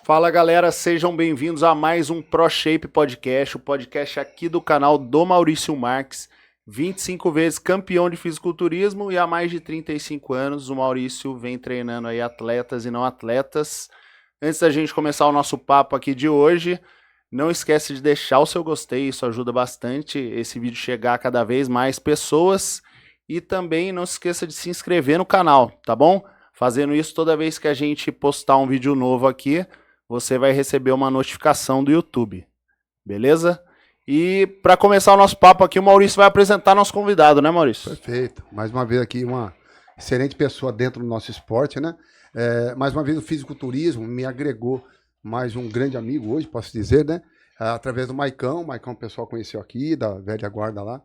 Fala galera, sejam bem-vindos a mais um ProShape Podcast, o podcast aqui do canal do Maurício Marques, 25 vezes campeão de fisiculturismo e há mais de 35 anos o Maurício vem treinando aí atletas e não atletas. Antes da gente começar o nosso papo aqui de hoje, não esquece de deixar o seu gostei, isso ajuda bastante esse vídeo chegar a cada vez mais pessoas e também não se esqueça de se inscrever no canal, tá bom? Fazendo isso toda vez que a gente postar um vídeo novo aqui, você vai receber uma notificação do YouTube, beleza? E para começar o nosso papo aqui, o Maurício vai apresentar nosso convidado, né, Maurício? Perfeito. Mais uma vez aqui uma excelente pessoa dentro do nosso esporte, né? Mais uma vez o fisiculturismo me agregou mais um grande amigo hoje, posso dizer, né? Através do Maicão, o pessoal conheceu aqui, da velha guarda lá.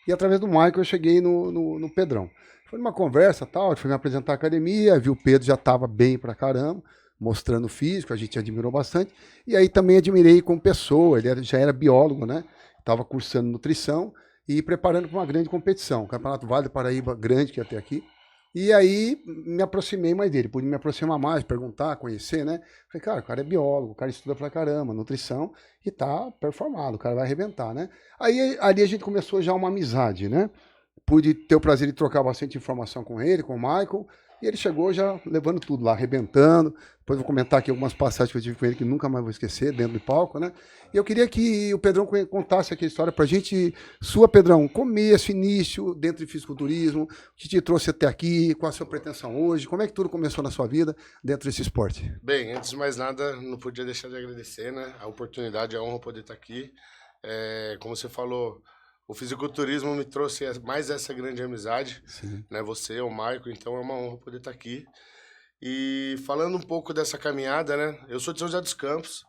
E através do Maicon eu cheguei no Pedrão. Foi numa conversa tal, ele foi me apresentar a academia, viu o Pedro já estava bem pra caramba, mostrando o físico, a gente admirou bastante. E aí também admirei como pessoa, já era biólogo, né? Estava cursando nutrição e preparando para uma grande competição, o Campeonato Vale do Paraíba grande que ia ter aqui. E aí me aproximei mais dele, pude me aproximar mais, perguntar, conhecer, né? Falei, cara, o cara é biólogo, o cara estuda pra caramba, nutrição, e tá performado, o cara vai arrebentar, né? Aí ali a gente começou já uma amizade, né? Pude ter o prazer de trocar bastante informação com ele, com o Michael, e ele chegou já levando tudo lá, arrebentando. Depois vou comentar aqui algumas passagens que eu tive com ele que nunca mais vou esquecer, dentro do palco, né? E eu queria que o Pedrão contasse aqui a história pra gente. Sua, Pedrão, começo, início, dentro de fisiculturismo, o que te trouxe até aqui, qual a sua pretensão hoje, como é que tudo começou na sua vida dentro desse esporte? Bem, antes de mais nada, não podia deixar de agradecer, né? A oportunidade, a honra poder estar aqui. Como você falou, o fisiculturismo me trouxe mais essa grande amizade, Sim. né? Você, o Maico, então é uma honra poder estar aqui. E falando um pouco dessa caminhada, né? Eu sou de São José dos Campos,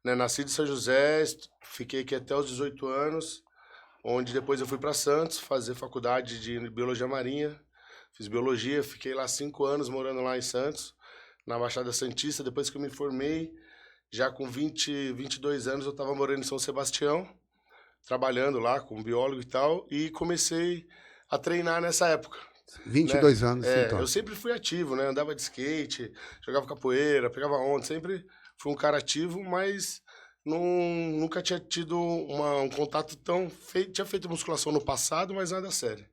né? Nasci de São José, fiquei aqui até os 18 anos, onde depois eu fui para Santos fazer faculdade de Biologia Marinha. Fiz Biologia, fiquei lá 5 anos morando lá em Santos, na Baixada Santista. Depois que eu me formei, já com 22 anos, eu estava morando em São Sebastião, trabalhando lá como biólogo e tal, e comecei a treinar nessa época. 22 né? anos, então. Eu sempre fui ativo, né? Andava de skate, jogava capoeira, pegava onda, sempre fui um cara ativo, mas nunca tinha tido um contato tão feito. Tinha feito musculação no passado, mas nada sério.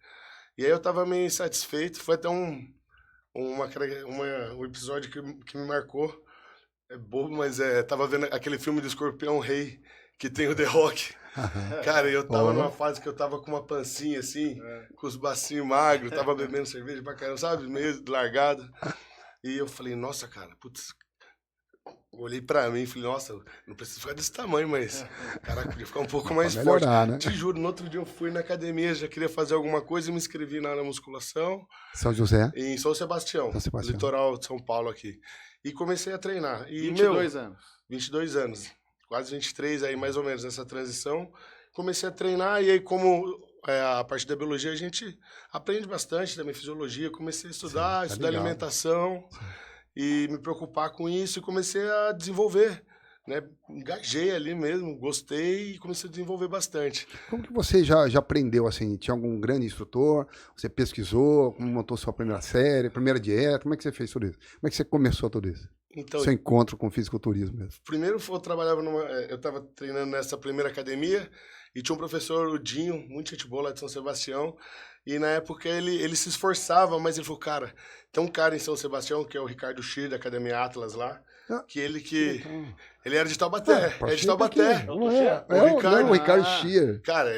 E aí eu tava meio insatisfeito, foi até um episódio que me marcou. É bobo, mas tava vendo aquele filme do Escorpião Rei, que tem o The Rock. Cara, eu tava numa fase que eu tava com uma pancinha assim, com os bacinhos magros, tava bebendo cerveja pra caramba, sabe? Meio largado. E eu falei, nossa, cara, putz. Olhei pra mim e falei, nossa, não preciso ficar desse tamanho, mas, caraca, podia ficar um pouco mais forte. Né? Te juro, no outro dia eu fui na academia, já queria fazer alguma coisa e me inscrevi na musculação. São José? Em São Sebastião, litoral de São Paulo aqui. E comecei a treinar. E, 22 anos. 22 anos. Quase 23 aí, mais ou menos, nessa transição. Comecei a treinar e aí, como a parte da biologia, a gente aprende bastante também, fisiologia. Comecei a estudar, estudar alimentação e me preocupar com isso e comecei a desenvolver, né? Engajei ali mesmo, gostei e comecei a desenvolver bastante. Como que você já aprendeu, assim, tinha algum grande instrutor, você pesquisou, como montou sua primeira série, primeira dieta, como é que você fez tudo isso? Como é que você começou tudo isso? Então, seu encontro com o fisiculturismo mesmo. Primeiro eu estava treinando nessa primeira academia e tinha um professor, o Dinho, muito gente boa lá de São Sebastião, e na época ele se esforçava, mas ele falou, cara, tem um cara em São Sebastião, que é o Ricardo Schir, da Academia Atlas lá, ele era de Taubaté, é de Taubaté. O Ricardo Schir. Cara,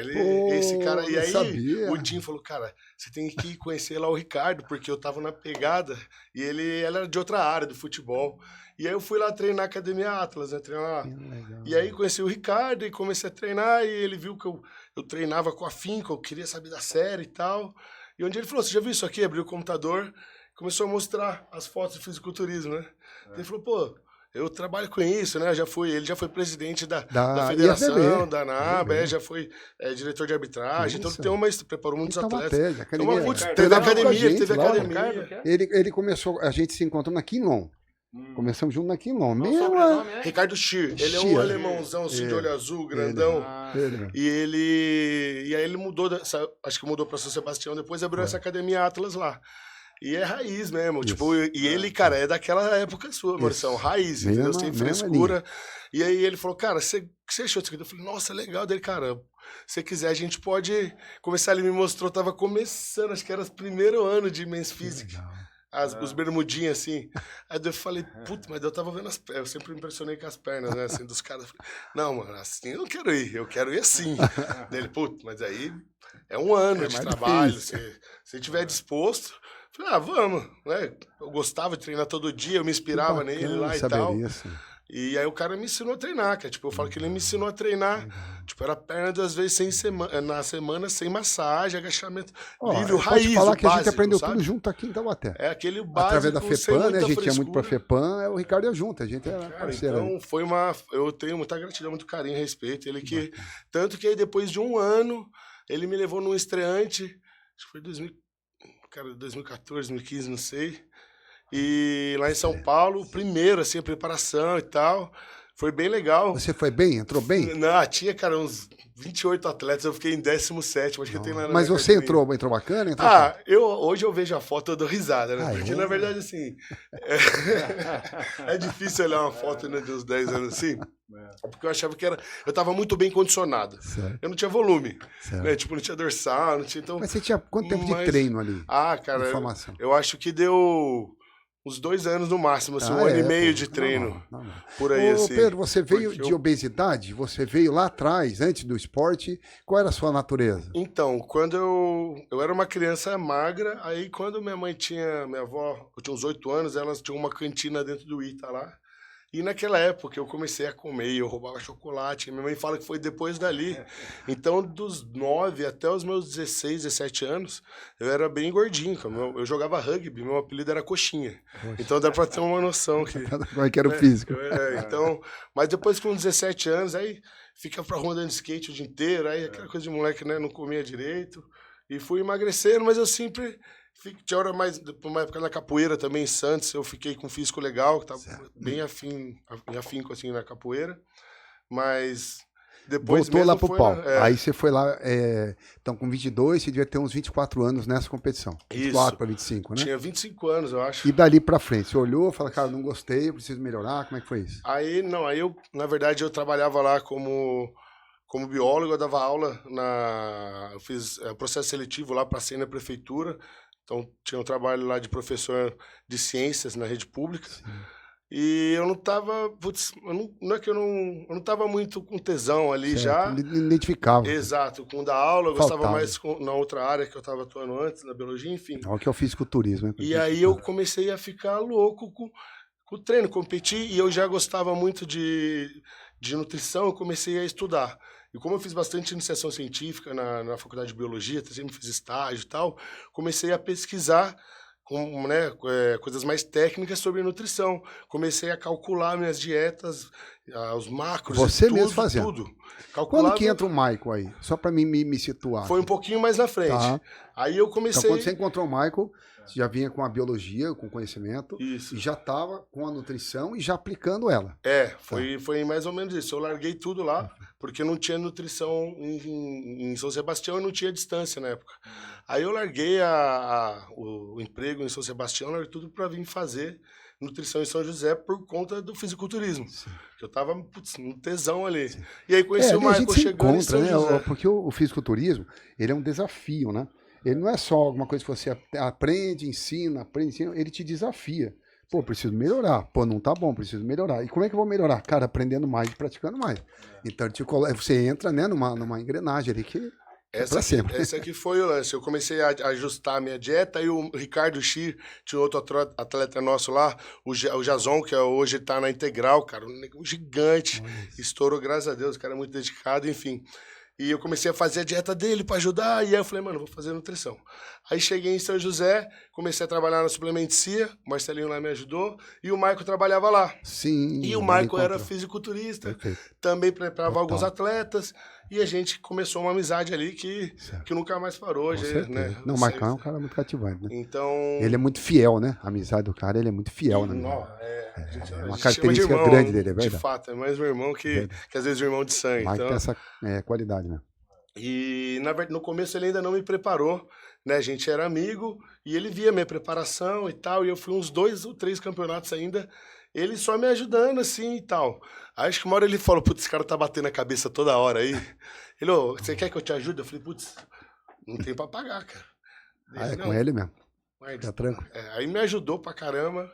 esse cara, e aí o Dinho falou, cara, você tem que conhecer lá o Ricardo, porque eu tava na pegada, e ele era de outra área, do futebol. E aí eu fui lá treinar na Academia Atlas, né, treinar lá. E aí conheci o Ricardo e comecei a treinar, e ele viu que eu treinava com afinco, eu queria saber da série e tal. E onde ele falou, você já viu isso aqui? Abriu o computador, começou a mostrar as fotos de fisiculturismo, né? Ele falou, pô, eu trabalho com isso, né? Ele já foi presidente da federação, da NABA, já foi diretor de arbitragem, então preparou muitos atletas. Teve academia. Ele começou, a gente se encontrou na Quinlon. Começamos junto na Quinlon. Ricardo Schir, ele é um alemãozão assim, de olho azul, grandão. E aí ele mudou, acho que mudou para São Sebastião, depois abriu essa Academia Atlas lá. E é raiz mesmo, tipo, e ele, cara, é daquela época sua, Maurição, raiz, entendeu? Sem frescura. E aí ele falou, cara, você achou disso aqui? Eu falei, nossa, legal dele, cara. Se você quiser, a gente pode começar. Ele me mostrou, tava começando, acho que era o primeiro ano de Men's Physique. Os bermudinhos, assim. Aí eu falei, puta, mas eu tava vendo as pernas. Eu sempre me impressionei com as pernas, né, assim, dos caras. Não, mano, assim eu não quero ir, eu quero ir assim. Dele, puta, mas aí é um ano de trabalho, se tiver disposto. Falei, vamos, né? Eu gostava de treinar todo dia, eu me inspirava nele lá e tal. Isso. E aí o cara me ensinou a treinar, cara. Tipo, eu falo que ele me ensinou a treinar. Tipo, era perna 2 vezes na semana, sem massagem, agachamento livre, o raiz, pode falar o que a gente básico, aprendeu sabe? tudo junto aqui em Taubaté. É aquele básico. Através da FEPAM, né? A gente ia muito pra frescura. FEPAM, o Ricardo ia junto, a gente era parceiro. Então, eu tenho muita gratidão, muito carinho e respeito. Ele que... Tanto que aí, depois de um ano, ele me levou num estreante, acho que foi 2014, 2015, não sei. E lá em São Paulo, primeiro, assim, a preparação e tal. Foi bem legal. Você foi bem? Entrou bem? Não, tinha, cara, uns 28 atletas, eu fiquei em 17º, acho que tem lá na Mas você entrou bacana? Hoje eu vejo a foto, eu dou risada, né? Porque, na verdade, assim, é difícil olhar uma foto, né, de uns 10 anos assim, porque eu achava que eu tava muito bem condicionado. Certo. Eu não tinha volume, né? Tipo, não tinha dorsal, não tinha... Então, mas você tinha quanto tempo de treino ali? Cara, eu acho que deu... uns 2 anos no máximo, assim, 1 ano e meio de treino. Por aí, assim. Pedro, você veio de obesidade? Você veio lá atrás, antes do esporte? Qual era a sua natureza? Então, quando eu era uma criança magra, aí quando minha avó, eu tinha uns 8 anos, elas tinham uma cantina dentro do Ita lá. E naquela época eu comecei a comer, eu roubava chocolate. Minha mãe fala que foi depois dali. Então, dos 9 até os meus 16, 17 anos, eu era bem gordinho. Eu jogava rugby, meu apelido era Coxinha. Então dá pra ter uma noção que... Como é que era o físico? Então, mas depois com 17 anos, aí fica pra rua andando de skate o dia inteiro, aí aquela coisa de moleque, né, não comia direito. E fui emagrecendo, mas eu sempre... Tinha hora mais, uma época na capoeira também, em Santos, eu fiquei com um físico legal, que tava bem afinco assim na capoeira, mas depois voltou lá pro pau. Aí você foi lá, então com 22, você devia ter uns 24 anos nessa competição. 24 para 25, né? Tinha 25 anos, eu acho. E dali pra frente, você olhou, falou, cara, não gostei, eu preciso melhorar, como é que foi isso? Aí eu, na verdade, eu trabalhava lá como biólogo, eu dava aula eu fiz processo seletivo lá, passei na prefeitura. Então, tinha um trabalho lá de professor de ciências na rede pública. Sim. E eu não tava... não é que eu não tava muito com tesão ali, certo. Já. Não identificava. Exato. Com da aula, eu gostava mais na outra área que eu tava atuando antes, na biologia, enfim. O que eu fiz fisiculturismo. Né? E aí eu comecei a ficar louco com o treino, competir. E eu já gostava muito de nutrição, eu comecei a estudar. E como eu fiz bastante iniciação científica na faculdade de biologia, sempre fiz estágio e tal, comecei a pesquisar coisas mais técnicas sobre nutrição. Comecei a calcular minhas dietas, os macros, você mesmo fazendo tudo. Calculava... Quando que entra o Michael aí? Só para mim me situar. Foi um pouquinho mais na frente. Tá. Aí eu comecei... Então, quando você encontrou o Michael, você já vinha com a biologia, com conhecimento, isso. E já estava com a nutrição e já aplicando ela. Foi mais ou menos isso. Eu larguei tudo lá, porque não tinha nutrição em São Sebastião e não tinha distância na época. Aí eu larguei o emprego em São Sebastião, larguei tudo para vir fazer nutrição em São José por conta do fisiculturismo. Sim. Eu tava um tesão ali. Sim. E aí conheci o Michael chegando em São José. Porque o fisiculturismo, ele é um desafio, né? Ele não é só alguma coisa que você aprende, ensina, ele te desafia. Pô, preciso melhorar. Pô, não tá bom, preciso melhorar. E como é que eu vou melhorar? Cara, aprendendo mais e praticando mais. Então, você entra, né, numa engrenagem ali que essa aqui foi o lance. Eu comecei a ajustar a minha dieta e o Ricardo Xir, tinha outro atleta nosso lá, o Jason, que hoje tá na Integral, cara, um gigante. Estourou, graças a Deus, o cara é muito dedicado, enfim. E eu comecei a fazer a dieta dele para ajudar, e aí eu falei, mano, vou fazer nutrição. Aí cheguei em São José, comecei a trabalhar na Suplementicia, o Marcelinho lá me ajudou, e o Michael trabalhava lá. Sim. E o Michael era fisiculturista, também preparava alguns atletas, e a gente começou uma amizade ali que nunca mais parou. Né? Não, o Michael é um cara muito cativante, né? Então... Ele é muito fiel, né? A amizade do cara, ele é muito fiel, né? É uma característica grande dele, é verdade. De fato, é mais meu irmão que às vezes o irmão de sangue. Mas então... tem essa qualidade, né? E no começo ele ainda não me preparou, né? A gente era amigo e ele via minha preparação e tal. E eu fui uns 2 ou 3 campeonatos ainda, ele só me ajudando assim e tal. Aí acho que uma hora ele falou: putz, esse cara tá batendo a cabeça toda hora aí. Ele: ô, você quer que eu te ajude? Eu falei: putz, não tem pra pagar, cara. É com ele mesmo. Mas, tá tranquilo. Aí me ajudou pra caramba.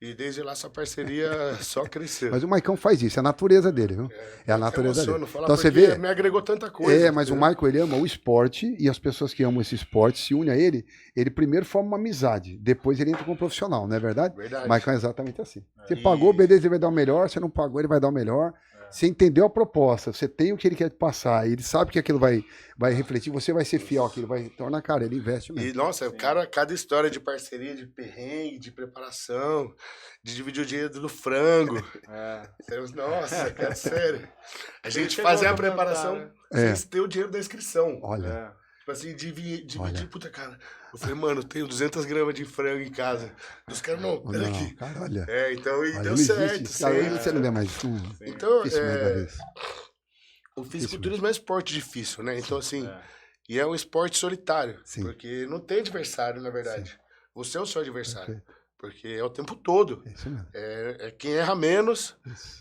E desde lá essa parceria só cresceu. Mas o Maicon faz isso, é a natureza dele, viu? É a natureza dele. Então você vê, me agregou tanta coisa. Mas o Maicon, ele ama o esporte, e as pessoas que amam esse esporte se unem a ele primeiro forma uma amizade, depois ele entra como profissional, não é verdade? Verdade. O Maicon é exatamente assim. Você pagou, beleza, ele vai dar o melhor, você não pagou, ele vai dar o melhor. Você entendeu a proposta, você tem o que ele quer passar, ele sabe que aquilo vai refletir, você vai ser fiel àquilo, vai tornar cara, ele investe mesmo. E, nossa, cada história de parceria, de perrengue, de preparação, de dividir o dinheiro do frango. Nossa, cara, sério. A gente fazia a preparação sem ter o dinheiro da inscrição. Olha. Tipo assim, dividir, puta, cara. Eu falei: mano, eu tenho 200 gramas de frango em casa. Os caras: não, pera aqui. Cara, olha. Então, e deu certo. Você não vê mais. Então, o fisiculturismo é um esporte difícil, né? Então, assim, e é um esporte solitário. Sim. Porque não tem adversário, na verdade. Sim. Você é o seu adversário. Porque é o tempo todo. Isso mesmo. É quem erra menos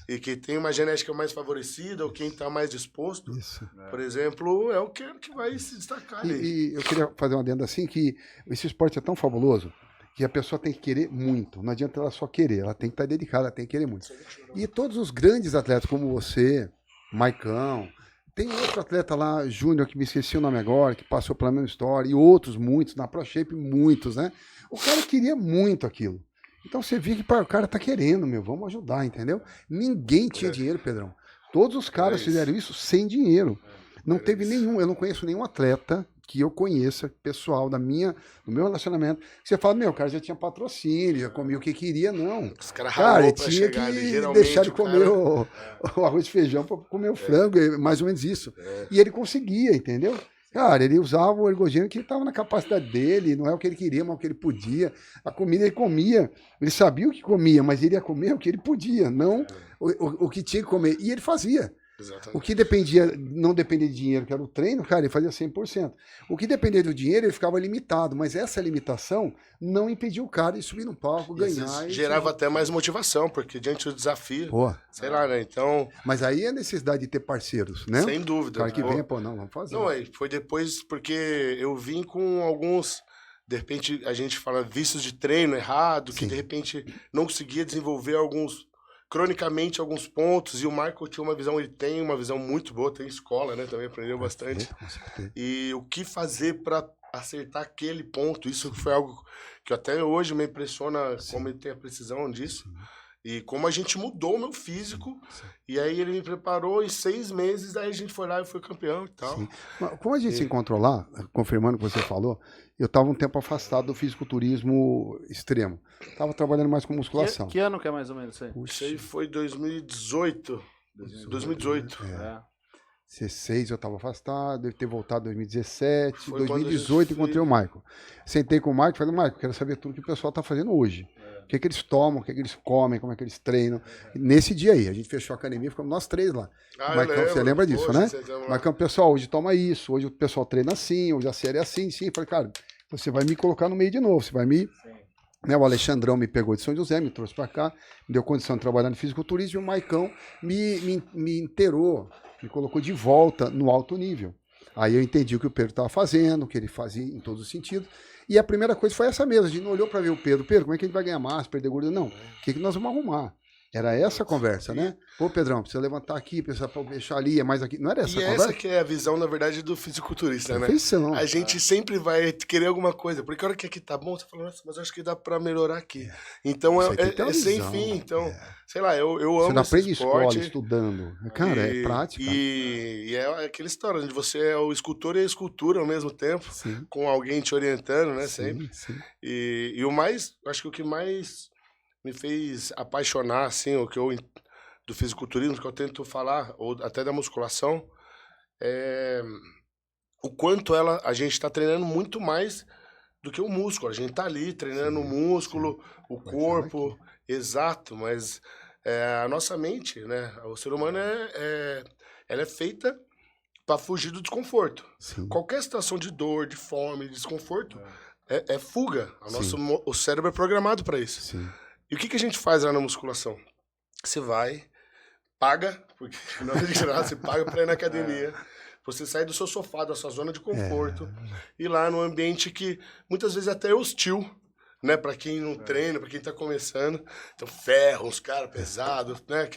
e quem tem uma genética mais favorecida ou quem está mais disposto. Isso. Por exemplo, é o que vai se destacar ali. E eu queria fazer uma adenda assim, que esse esporte é tão fabuloso que a pessoa tem que querer muito. Não adianta ela só querer, ela tem que estar dedicada, ela tem que querer muito. E todos os grandes atletas como você, Maicão, tem outro atleta lá, Júnior, que me esqueci o nome agora, que passou pela mesma história, e outros, muitos, na ProShape, muitos, né? O cara queria muito aquilo. Então você via que o cara tá querendo, vamos ajudar, entendeu? Ninguém tinha dinheiro, Pedrão. Todos os caras fizeram isso sem dinheiro. Não teve nenhum, eu não conheço nenhum atleta que eu conheça, pessoal, do meu relacionamento, que você fala: o cara já tinha patrocínio, já comia o que queria, não. Os caras tinha que deixar de comer o arroz e feijão para comer o frango, mais ou menos isso. E ele conseguia, entendeu? Cara, ele usava o ergogênio que estava na capacidade dele, não é o que ele queria, mas o que ele podia. A comida ele comia, ele sabia o que comia, mas ele ia comer o que ele podia, não o que tinha que comer. E ele fazia. Exatamente. O que não dependia de dinheiro, que era o treino, cara, ele fazia 100%. O que dependia do dinheiro, ele ficava limitado, mas essa limitação não impediu o cara de subir no palco, ganhar. Gerava até mais motivação, porque diante do desafio, sei lá, né, então... Mas aí é a necessidade de ter parceiros, né? Sem dúvida. O cara que venha, não, vamos fazer. Não, foi depois, porque eu vim com alguns... De repente, a gente fala vícios de treino errado, que de repente não conseguia desenvolver cronicamente alguns pontos, e o Michael tinha ele tem uma visão muito boa, tem escola, né, também aprendeu bastante. E o que fazer para acertar aquele ponto, isso foi algo que até hoje me impressiona, como ele tem a precisão disso. E como a gente mudou o meu físico, e aí ele me preparou em 6 meses, aí a gente foi lá e foi campeão e tal. Sim. Como a gente se encontrou lá, confirmando o que você falou, eu estava um tempo afastado do fisiculturismo extremo. Estava trabalhando mais com musculação. Que ano que é mais ou menos isso aí? Isso aí foi 2018. 2018. 2016 eu estava afastado, deve ter voltado em 2017, 2018 encontrei o Michael. Sentei com o Michael e falei: Michael, quero saber tudo que o pessoal está fazendo hoje. O que eles tomam, o que eles comem, como é que eles treinam. Nesse dia aí, a gente fechou a academia, ficamos nós 3 lá. Michael, você lembra disso, né? Michael, pessoal, hoje toma isso, hoje o pessoal treina assim, hoje a série é assim, sim. Eu falei: cara, você vai me colocar no meio de novo, você vai me... Né, o Alexandrão me pegou de São José, me trouxe para cá, me deu condição de trabalhar no fisiculturismo, e o Maicão me inteirou, me colocou de volta no alto nível. Aí eu entendi o que o Pedro estava fazendo, o que ele fazia em todos os sentidos. E a primeira coisa foi essa mesmo, a gente não olhou para ver o Pedro. Pedro, como é que a gente vai ganhar massa, perder gordura? Não, o que nós vamos arrumar? Era essa a conversa, né? Pô, Pedrão, precisa levantar aqui, precisa deixar ali, é mais aqui. Não era essa a conversa? E essa que é a visão, na verdade, do fisiculturista, né? Perfeição. A gente sempre vai querer alguma coisa, porque a hora que aqui tá bom, você fala: nossa, mas eu acho que dá pra melhorar aqui. Então, é sem fim. Então, sei lá, eu amo você não esse aprende esporte. Escola, estudando. Cara, é prática. E é aquela história, onde você é o escultor e a escultura ao mesmo tempo, com alguém te orientando, né, sempre. Sim. E o mais, acho que o que mais me fez apaixonar, assim, do fisiculturismo, que eu tento falar, ou até da musculação, o quanto a gente está treinando muito mais do que o músculo. A gente está ali treinando o músculo, o corpo, exato, mas a nossa mente, né, o ser humano ela é feita para fugir do desconforto. Sim. Qualquer situação de dor, de fome, de desconforto, é fuga. O cérebro é programado para isso. Sim. E o que a gente faz lá na musculação? Você vai, paga, porque não é de graça, você paga para ir na academia, você sai do seu sofá, da sua zona de conforto, e lá num ambiente que muitas vezes até é hostil, né, para quem não treina, para quem tá começando. Então, ferro, uns caras pesados, né,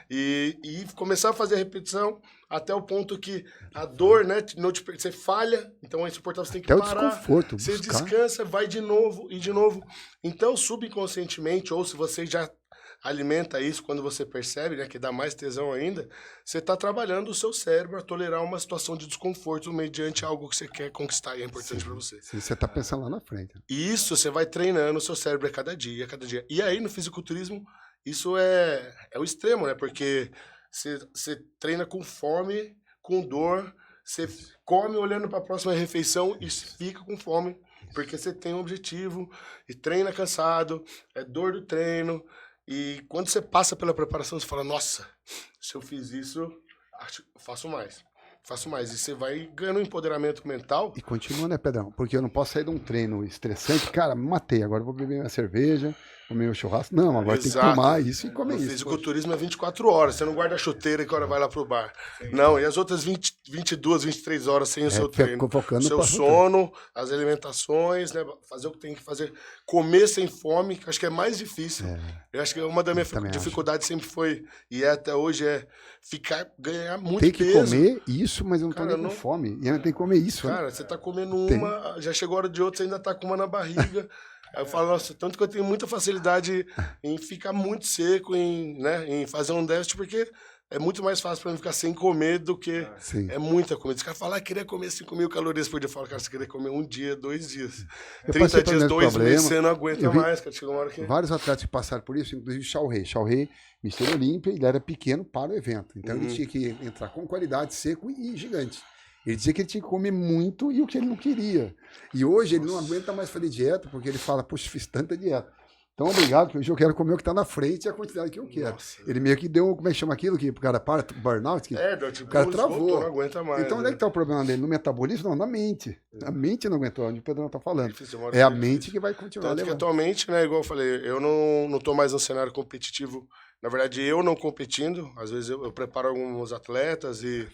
e começar a fazer a repetição até o ponto que a dor, né, você falha, então é insuportável, você tem que parar. Desconforto, você descansa, vai de novo e de novo. Então, subconscientemente, ou se você já alimenta isso quando você percebe, né, que dá mais tesão ainda, você está trabalhando o seu cérebro a tolerar uma situação de desconforto mediante algo que você quer conquistar e é importante para você. Sim, você está pensando lá na frente. Isso, você vai treinando o seu cérebro a cada dia, a cada dia. E aí, no fisiculturismo, isso é o extremo, né? Porque você treina com fome, com dor, você come olhando para a próxima refeição e fica com fome, porque você tem um objetivo e treina cansado, é dor do treino. E quando você passa pela preparação, você fala, nossa, se eu fiz isso, faço mais. E você vai ganhando um empoderamento mental. E continua, né, Pedrão? Porque eu não posso sair de um treino estressante. Cara, me matei, agora eu vou beber minha cerveja, comer meu churrasco. Não, agora tem que tomar isso e comer isso. O fisiculturismo é 24 horas. Você não guarda a chuteira e agora vai lá pro bar. Sim. Não, e as outras 22, 23 horas sem o seu treino. O seu sono, as alimentações, né? Fazer o que tem que fazer. Comer sem fome, que acho que é mais difícil. Eu acho que uma das minhas dificuldades sempre foi, e até hoje, ganhar muito peso. Tem que comer isso, mas eu não tô nem com fome. E ainda tem que comer isso. Cara, você tá comendo uma, já chegou a hora de outra, você ainda tá com uma na barriga. Aí eu falo, nossa, tanto que eu tenho muita facilidade em ficar muito seco, em fazer um déficit, porque é muito mais fácil pra mim ficar sem comer do que é muita comida. Os caras falam, queria comer 5.000 calorias por dia. Eu falo, cara, você queria comer um dia, 2 dias. 30 dias, 2 meses, você não aguenta mais, cara. Chegou uma hora que... Vários atletas que passaram por isso, inclusive o Shaw Rei, Mister Olímpia, ele era pequeno para o evento. Então ele tinha que entrar com qualidade, seco e gigante. Ele dizia que ele tinha que comer muito e o que ele não queria. E hoje ele não aguenta mais fazer dieta, porque ele fala, poxa, fiz tanta dieta. Então, obrigado, que hoje eu quero comer o que está na frente e a quantidade que eu quero. Nossa. Ele meio que deu, como é que chama aquilo, que o cara para, burnout, que tipo, o cara travou. Não aguenta mais. Então, onde é que está o problema dele? No metabolismo? Não, na mente. A mente não aguentou, onde o Pedrão está falando. É a mente que vai continuar levando. Tanto que atualmente, né, igual eu falei, eu não estou mais no cenário competitivo. Na verdade, eu não competindo, às vezes eu preparo alguns atletas e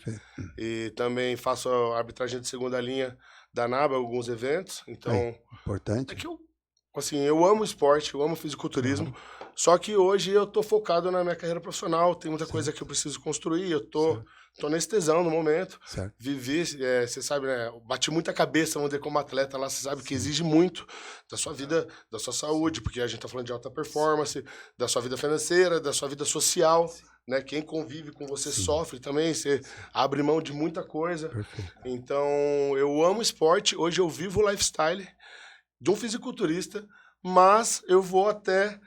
também faço a arbitragem de segunda linha da NABA, alguns eventos. Então, importante. É que eu amo esporte, eu amo fisiculturismo, só que hoje eu tô focado na minha carreira profissional, tem muita coisa que eu preciso construir, eu tô nesse tesão no momento. Vivi, você sabe, né, bati muita cabeça, vamos dizer, como atleta lá, você sabe que exige muito da sua vida, da sua saúde, porque a gente tá falando de alta performance, da sua vida financeira, da sua vida social, né, quem convive com você sofre também, você abre mão de muita coisa. Então, eu amo esporte, hoje eu vivo o lifestyle de um fisiculturista, mas eu vou até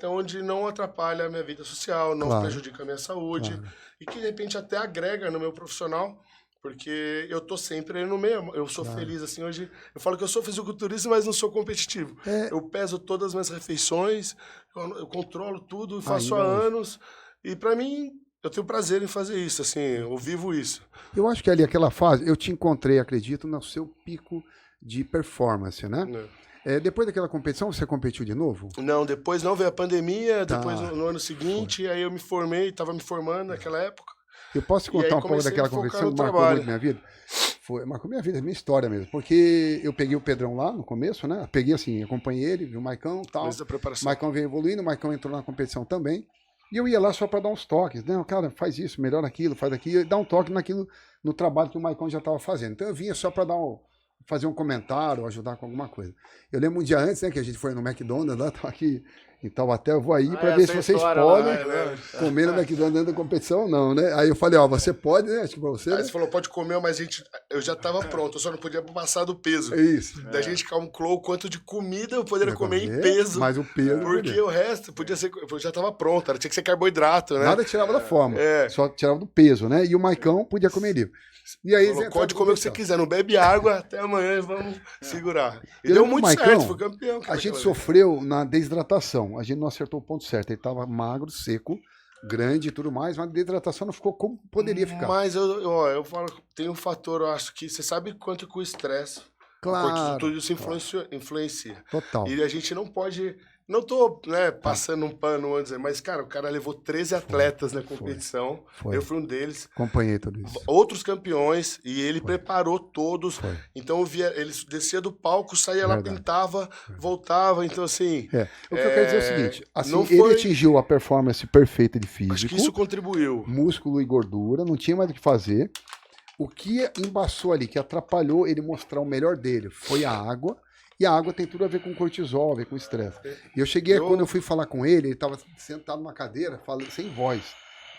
onde não atrapalha a minha vida social, não prejudica a minha saúde, e que de repente até agrega no meu profissional, porque eu tô sempre no meio, eu sou feliz, assim, hoje, eu falo que eu sou fisiculturista, mas não sou competitivo. Eu peso todas as minhas refeições, eu controlo tudo, faço há anos, e pra mim, eu tenho prazer em fazer isso, assim, eu vivo isso. Eu acho que ali, aquela fase, eu te encontrei, acredito, no seu pico de performance, né? Depois daquela competição, você competiu de novo? Não, depois não, veio a pandemia, depois no ano seguinte, aí eu me formei, estava me formando naquela época. Eu posso te contar um pouco daquela competição que marcou muito minha vida? Marcou minha vida, minha história mesmo, porque eu peguei o Pedrão lá no começo, né? Peguei assim, acompanhei ele, vi o Maicão e tal. O Maicão veio evoluindo, o Maicão entrou na competição também. E eu ia lá só para dar uns toques. Não, cara, faz isso, melhora aquilo, faz aquilo, e dar um toque no trabalho que o Maicão já estava fazendo. Então eu vinha só para fazer um comentário, ajudar com alguma coisa. Eu lembro um dia antes, né, que a gente foi no McDonald's, lá, tava aqui em Taubaté, eu vou aí para ver se vocês podem comer no McDonald's dentro da competição ou não, né? Aí eu falei, você pode, né? Acho que pra você. Aí você falou, pode comer, mas eu já estava pronto, eu só não podia passar do peso. É isso. Da gente calculou o quanto de comida eu poderia comer em peso. Mas o peso. Porque o resto podia ser, eu já estava pronto, tinha que ser carboidrato, né? Nada tirava da forma, só tirava do peso, né? E o Maicão podia comer livre. E aí, pode comer o que você quiser, não bebe água, até amanhã e vamos segurar. E deu muito certo, foi campeão. A gente sofreu na desidratação, a gente não acertou o ponto certo, ele estava magro, seco, grande e tudo mais, mas a desidratação não ficou como poderia ficar. Mas eu falo, tem um fator, eu acho que você sabe quanto que o estresse, Claro. tudo isso influencia. Total. E a gente não pode... Não tô, né, passando um pano, vamos dizer, mas, cara, o cara levou 13 atletas na competição. Foi. Eu fui um deles. Acompanhei tudo isso. Outros campeões, e ele preparou todos. Foi. Então, ele descia do palco, saía lá, pintava, voltava. Então, assim... O que eu quero dizer é o seguinte, assim, ele atingiu a performance perfeita de físico. Acho que isso contribuiu. Músculo e gordura, não tinha mais o que fazer. O que embaçou ali, que atrapalhou ele mostrar o melhor dele, foi a água. E a água tem tudo a ver com cortisol, a ver com estresse. E eu cheguei, quando eu fui falar com ele, ele estava sentado numa cadeira, falando sem voz.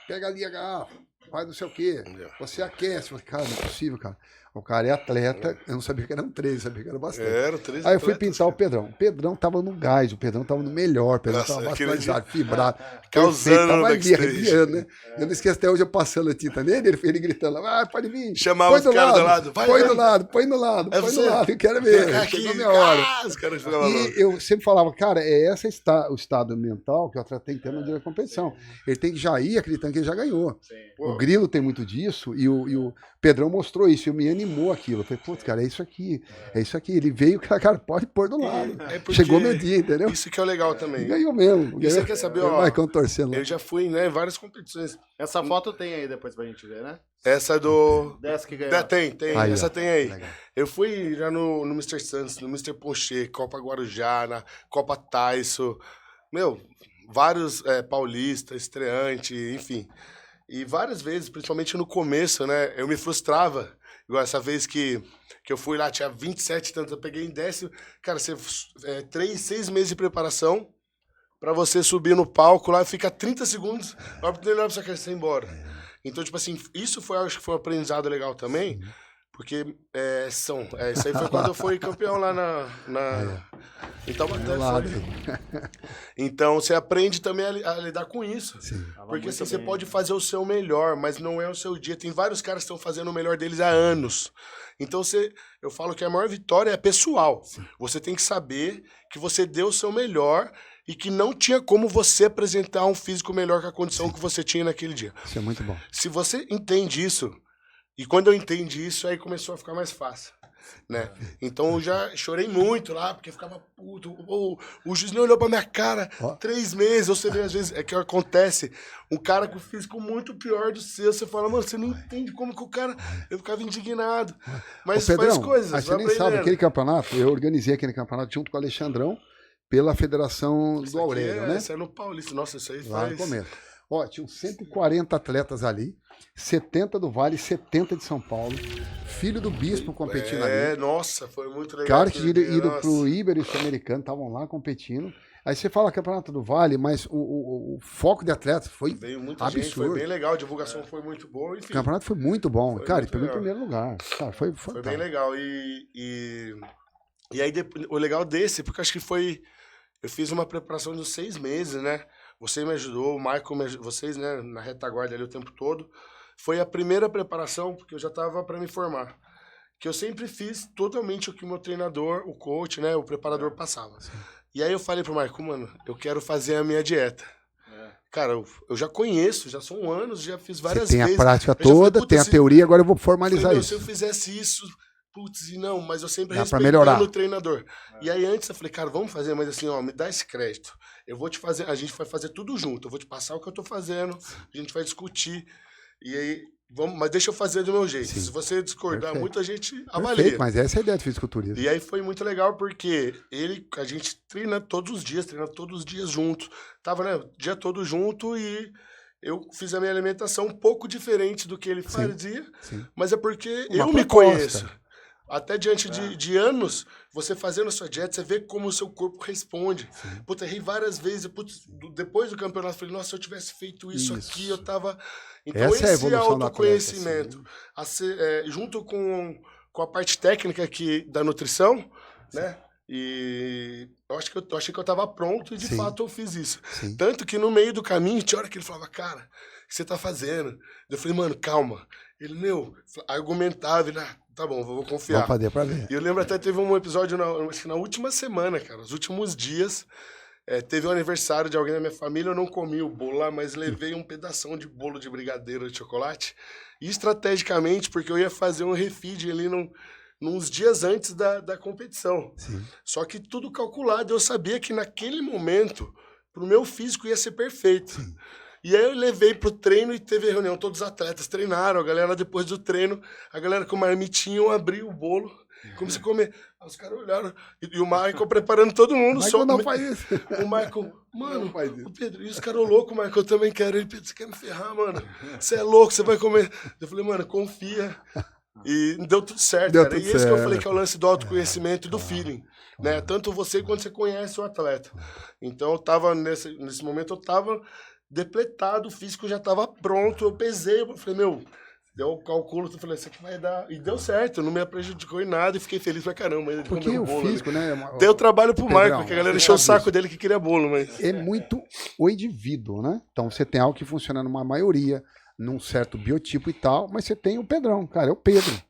Pega ali a garrafa, faz não sei o quê. Você aquece. Eu falei, cara, não é possível, cara. O cara é atleta, eu não sabia que eram 13, sabia que era bastante. Era 13 Aí eu fui pintar o Pedrão. O Pedrão tava no gás, o Pedrão tava no melhor, o Pedrão tava vascularizado, fibrado. Causando, tava ali, arrepiando, né? Eu não esqueço até hoje eu passando a tinta nele, ele gritando lá, pode vir. Chamava os caras do lado. Põe do lado, põe no lado, eu quero ver. Chegou minha hora. Os caras ficavam E eu sempre falava, cara, esse o estado mental que o atleta tem que ter no dia da competição. Ele tem que já ir acreditando que ele já ganhou. O Grilo tem muito disso e o Pedrão mostrou isso, e me animou aquilo. Eu falei, putz, cara, é isso aqui. Ele veio, cara, pode pôr do lado. Chegou meu dia, entendeu? Isso que é o legal também. Ganhou mesmo. E você quer saber, ó, Maicon torcendo. Eu já fui, né, em várias competições. Essa foto tem aí depois pra gente ver, né? Essa do... Dessa que ganhou. Tem. Aí, essa tem aí. Legal. Eu fui já no Mr. Santos, no Mr. Poncher, Copa Guarujá, na Copa Tyson. Meu, vários paulistas, estreante, enfim. E várias vezes, principalmente no começo, né, eu me frustrava. Igual essa vez que eu fui lá, tinha 27 tantos, eu peguei em 10º. Cara, 6 meses de preparação pra você subir no palco lá, fica 30 segundos, vai pro melhor pra você ir embora. Então, tipo assim, isso acho que foi um aprendizado legal também, porque isso aí foi quando eu fui campeão lá em Taubaté. Então, você aprende também a lidar com isso. Sim. Porque assim, você pode fazer o seu melhor, mas não é o seu dia. Tem vários caras que estão fazendo o melhor deles há anos. Então, eu falo que a maior vitória é pessoal. Sim. Você tem que saber que você deu o seu melhor e que não tinha como você apresentar um físico melhor que a condição que você tinha naquele dia. Isso é muito bom. Se você entende isso, e quando eu entendi isso, aí começou a ficar mais fácil, né? Então eu já chorei muito lá, porque ficava puto. O juiz nem olhou pra minha cara 3 meses. Ou você vê, às vezes, que acontece, um cara com físico muito pior do seu, você fala, mano, você não entende como que o cara... Eu ficava indignado. Mas Pedrão, faz coisas, mas você nem sabe, aquele campeonato, eu organizei aquele campeonato junto com o Alexandrão, pela Federação do Aurélio, né? Isso é no Paulista. Nossa, isso aí lá no começo. Ó, tinham 140 atletas ali, 70 do Vale, 70 de São Paulo, filho do Bispo competindo ali. Nossa, foi muito legal. Caras que iram pro Iber e Sul-Americano, estavam lá competindo. Aí você fala Campeonato do Vale, mas o foco de atletas foi absurdo. Gente, foi bem legal, a divulgação foi muito boa. Enfim, o campeonato foi muito bom. Cara, ele pegou em legal. primeiro lugar. Cara, foi bem legal. E aí, o legal desse, porque acho que eu fiz uma preparação de 6 meses, né? Você me ajudou, o Michael, vocês, né, na retaguarda ali o tempo todo. Foi a primeira preparação, porque eu já estava para me formar. Que eu sempre fiz totalmente o que o meu treinador, o coach, né, o preparador passava. Sim. E aí eu falei pro Michael, mano, eu quero fazer a minha dieta. Cara, eu já conheço, já são anos, já fiz várias vezes. Tem a prática toda, tem a teoria, agora eu vou formalizar isso. Se eu fizesse isso... Putz, não, mas eu sempre respeitando o treinador. E aí antes eu falei, cara, vamos fazer, mas assim, ó, me dá esse crédito. Eu vou te fazer, a gente vai fazer tudo junto. Eu vou te passar o que eu tô fazendo, a gente vai discutir. E aí, mas deixa eu fazer do meu jeito. Sim. Se você discordar, muita gente avalia. Perfeito, mas essa é a ideia do fisiculturismo. E aí foi muito legal porque a gente treina todos os dias juntos. Tava, né, o dia todo junto e eu fiz a minha alimentação um pouco diferente do que ele fazia. Sim. Mas é porque eu me conheço. Até diante de anos, você fazendo a sua dieta, você vê como o seu corpo responde. Puta, errei várias vezes. Putz, depois do campeonato, eu falei, nossa, se eu tivesse feito isso aqui, eu tava... Então, essa esse é autoconhecimento. Junto com a parte técnica aqui da nutrição, né? E eu achei que eu tava pronto e, de fato, eu fiz isso. Sim. Tanto que no meio do caminho, tinha hora que ele falava, cara, o que você tá fazendo? Eu falei, mano, calma. Ele, argumentava, ele, tá bom, vou confiar. Vamos fazer pra ver. E eu lembro até, teve um episódio, acho que na última semana, cara, os últimos dias, teve um aniversário de alguém da minha família, eu não comi o bolo lá, mas levei um pedação de bolo de brigadeiro de chocolate. E estrategicamente, porque eu ia fazer um refeed ali nos dias antes da competição. Sim. Só que tudo calculado, eu sabia que naquele momento, pro meu físico ia ser perfeito. Sim. E aí eu levei pro treino e teve reunião, todos os atletas treinaram, a galera depois do treino, a galera com marmitinha abriu o bolo, comecei a comer. Aí os caras olharam, e o Michael preparando todo mundo. Michael não faz isso. O Michael, mano, o Pedro, e os caras loucos, Michael, eu também quero. Ele, Pedro, você quer me ferrar, mano? Você é louco, você vai comer. Eu falei, mano, confia. E deu tudo certo, cara. E esse que eu falei que é o lance do autoconhecimento e do feeling, né? Tanto você quanto você conhece o atleta. Então eu tava, nesse momento, eu tava depletado, o físico já tava pronto, eu pesei, eu falei, meu, deu o cálculo, eu falei, isso aqui vai dar, e deu certo, não me prejudicou em nada, e fiquei feliz pra caramba. Ele porque o bolo, físico, né? Deu trabalho pro Michael, que a galera encheu o saco dele que queria bolo, mas... É muito o indivíduo, né? Então você tem algo que funciona numa maioria, num certo biotipo e tal, mas você tem o Pedrão, cara, é o Pedro.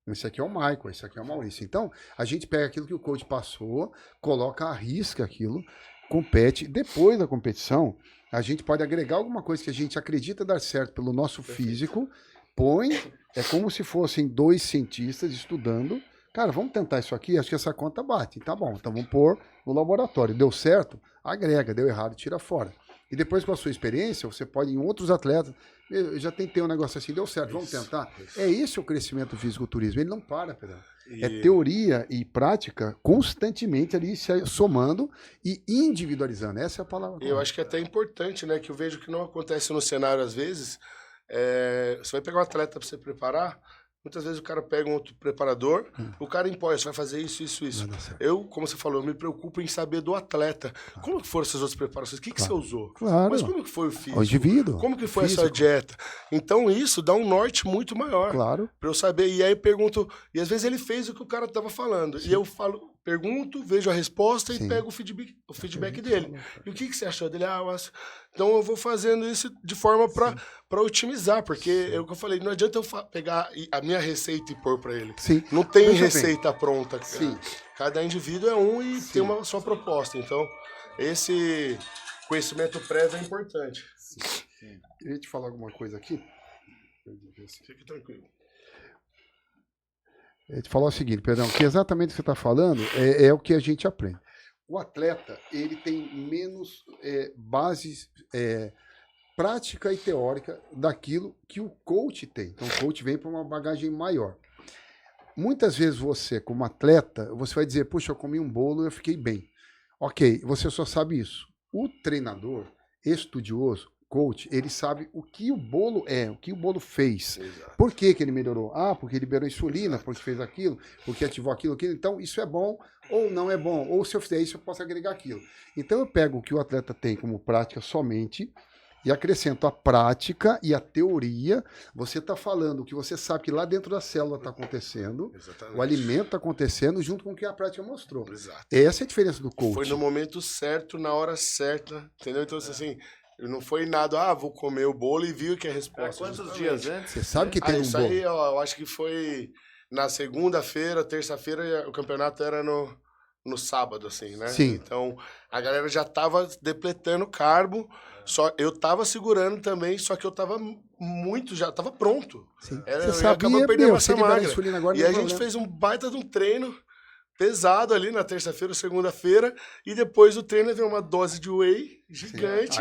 Esse aqui é o Michael, esse aqui é o Maurício. Então, a gente pega aquilo que o coach passou, coloca, arrisca aquilo, compete, depois da competição, a gente pode agregar alguma coisa que a gente acredita dar certo pelo nosso físico, põe, é como se fossem dois cientistas estudando, cara, vamos tentar isso aqui, acho que essa conta bate, tá bom, então vamos pôr no laboratório, deu certo, agrega, deu errado, tira fora. E depois com a sua experiência, você pode em outros atletas, eu já tentei um negócio assim, deu certo, vamos tentar. É esse o crescimento do fisiculturismo, ele não para, Pedro. É teoria e prática constantemente ali se somando e individualizando. Essa é a palavra. Eu acho que é até importante, né? Que eu vejo que não acontece no cenário às vezes. Você vai pegar um atleta para você preparar, muitas vezes o cara pega um outro preparador, o cara impõe, você vai fazer isso. Eu, como você falou, eu me preocupo em saber do atleta. Como que foram essas outras preparações? O que você usou? Claro. Mas como que foi o físico? O indivíduo. Como que foi a sua dieta? Então isso dá um norte muito maior. Claro. Para eu saber. E aí eu pergunto, e às vezes ele fez o que o cara estava falando. Sim. E eu falo, pergunto, vejo a resposta e pego o feedback dele. E o que você achou dele? Então eu vou fazendo isso de forma para otimizar, porque é o que eu falei, não adianta eu pegar a minha receita e pôr para ele. Sim. Não tem receita pronta. Sim. Cada indivíduo é um e tem uma sua proposta. Então, esse conhecimento prévio é importante. Sim. Eu ia te falar alguma coisa aqui. Fique tranquilo. Eu ia te falar o seguinte, perdão, que exatamente o que você está falando é o que a gente aprende. O atleta, ele tem menos bases prática e teórica daquilo que o coach tem. Então, o coach vem para uma bagagem maior. Muitas vezes você, como atleta, você vai dizer, puxa, eu comi um bolo e eu fiquei bem. Ok, você só sabe isso. O treinador, estudioso, coach, ele sabe o que o bolo é, o que o bolo fez. Exato. Por que ele melhorou? Porque liberou insulina, porque fez aquilo, porque ativou aquilo. Então, isso é bom ou não é bom. Ou se eu fizer isso, eu posso agregar aquilo. Então, eu pego o que o atleta tem como prática somente e acrescento a prática e a teoria. Você está falando o que você sabe que lá dentro da célula está acontecendo, o alimento está acontecendo junto com o que a prática mostrou. Exato. Essa é a diferença do coach. Foi no momento certo, na hora certa, entendeu? Então, assim, não foi nada, vou comer o bolo e viu que é a resposta. Quantos dias antes? Você sabe que tem um isso bolo. Aí, eu acho que foi na segunda-feira, terça-feira, o campeonato era no sábado, assim, né? Sim. Então, a galera já tava depletando carbo, só eu tava segurando também, só que eu tava já tava pronto. Sim. Você sabia, perdendo massa magra. Agora, e a gente fez um baita de um treino pesado ali na terça-feira ou segunda-feira, e depois do treino veio uma dose de whey gigante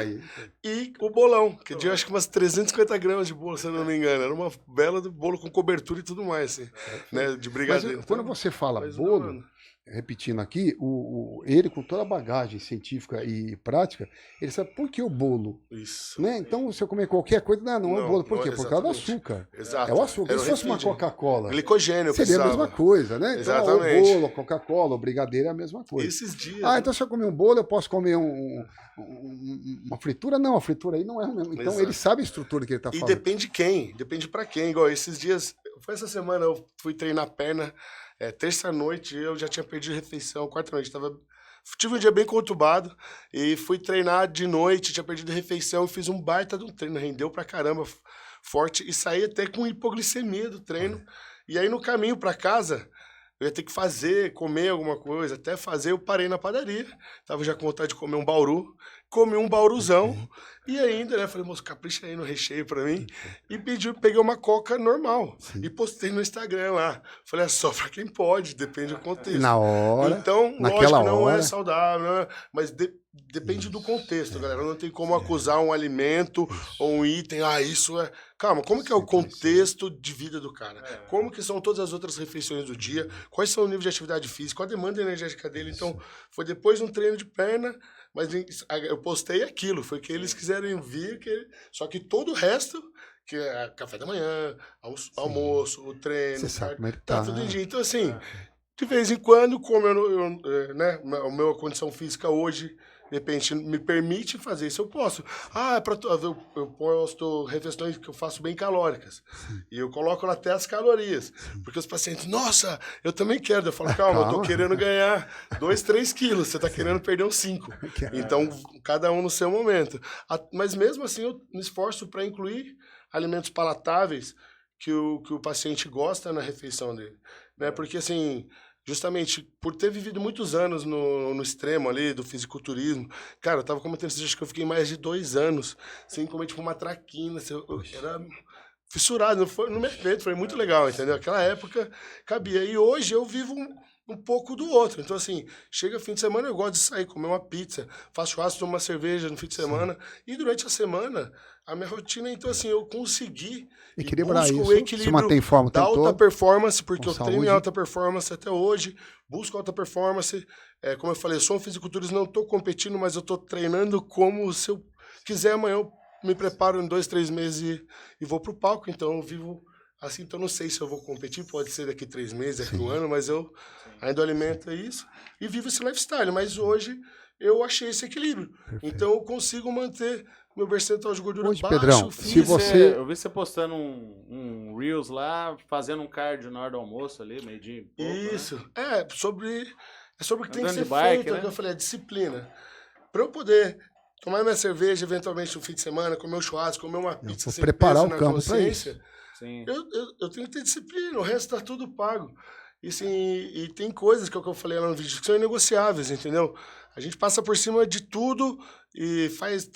e o bolão, que eu acho que umas 350 gramas de bolo, se eu não me engano. Era uma bela do bolo com cobertura e tudo mais, assim, né, de brigadeiro. Mas, quando você fala bolo, repetindo aqui, ele com toda a bagagem científica e prática, ele sabe por que o bolo. Isso. Né? Então, se eu comer qualquer coisa, não é o bolo. Por quê? Por causa do açúcar. Exato. É o açúcar. Se fosse uma Coca-Cola, glicogênio, seria a mesma coisa, né? Exatamente. Então, o bolo, a Coca-Cola, o brigadeiro é a mesma coisa. Esses dias. Então se eu comer um bolo, eu posso comer uma fritura? Não, a fritura aí não é o mesmo. Então, ele sabe a estrutura que ele está falando. E depende quem, depende para quem. Igual esses dias, foi essa semana, eu fui treinar perna. Terça-noite eu já tinha perdido refeição, quarta-noite tive um dia bem conturbado e fui treinar de noite, tinha perdido refeição, fiz um baita de um treino, rendeu pra caramba, forte, e saí até com hipoglicemia do treino. E aí no caminho pra casa, eu ia ter que comer alguma coisa, até fazer, eu parei na padaria, tava já com vontade de comer um bauru, comi um bauruzão, e ainda, né, falei, moço, capricha aí no recheio pra mim, e peguei uma coca normal, e postei no Instagram lá, falei, é só pra quem pode, depende do contexto. Na hora, então, naquela lógico, não hora. é saudável, né? Mas depende do contexto, galera, não tem como acusar um alimento ou um item, isso é... Calma, como que é o contexto de vida do cara? Como que são todas as outras refeições do dia? Quais são o nível de atividade física? Qual a demanda energética dele? Então, foi depois de um treino de perna, mas eu postei aquilo, foi que eles quiserem vir, só que todo o resto, que é café da manhã, almoço, o treino, Você sabe como é que tá, tudo em dia. Então, assim, de vez em quando, como né, a minha condição física hoje, de repente, me permite fazer isso, eu posso. Eu posto refeições que eu faço bem calóricas. E eu coloco lá até as calorias. Porque os pacientes, nossa, eu também quero. Eu falo, calma, eu tô querendo ganhar 2, 3 quilos, você tá querendo perder uns 5. Então, cada um no seu momento. Mas mesmo assim, eu me esforço para incluir alimentos palatáveis que o paciente gosta na refeição dele. Né? Porque, assim... Justamente por ter vivido muitos anos no extremo ali do fisiculturismo, cara, eu tava comentando esses dias que eu fiquei mais de 2 anos sem comer, tipo, uma traquina, eu era fissurado, no meu evento, foi muito legal, entendeu? Aquela época cabia, e hoje eu vivo um pouco do outro, então assim, chega fim de semana, eu gosto de sair, comer uma pizza, faço churrasco, tomo uma cerveja no fim de semana, e durante a semana, a minha rotina, então assim, eu consegui equilibrar busco isso, o equilíbrio se manter em forma da alta performance, porque eu treino em alta performance até hoje, busco alta performance, como eu falei, eu sou um fisiculturista, não estou competindo, mas eu estou treinando como se eu quiser amanhã, eu me preparo em 2, 3 meses e vou pro palco, então eu vivo assim, então não sei se eu vou competir, pode ser daqui 3 meses, daqui 1 ano, mas eu ainda alimento isso e vivo esse lifestyle, mas hoje eu achei esse equilíbrio, então eu consigo manter meu percentual de gordura baixo. Pedrão, se você... Eu vi você postando um Reels lá, fazendo um cardio na hora do almoço ali, meio-dia e pouco, isso, né? sobre o que tem que ser bike, feito, né? Que eu falei, a disciplina. Para eu poder tomar minha cerveja, eventualmente no fim de semana, comer um churrasco, comer uma pizza sem preparar peso o na campo consciência, Sim. eu tenho que ter disciplina, o resto tá tudo pago. E, assim, e tem coisas que eu falei lá no vídeo que são inegociáveis, entendeu? A gente passa por cima de tudo e faz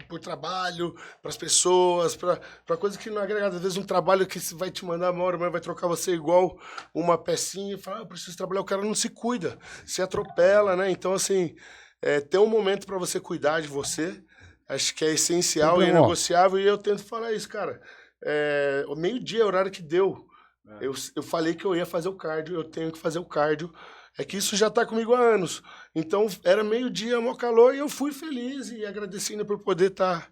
por trabalho, para as pessoas, para coisa que não agrega. Às vezes um trabalho que vai te mandar uma hora, mas vai trocar você igual uma pecinha e fala, eu preciso trabalhar, o cara não se cuida, se atropela, né? Então, assim, ter um momento para você cuidar de você, acho que é essencial e inegociável, e eu tento falar isso, cara. O meio-dia é o horário que deu. Eu falei que eu ia fazer o cardio, eu tenho que fazer o cardio. É que isso já está comigo há anos. Então, era meio-dia, mó calor, e eu fui feliz e agradecendo por poder estar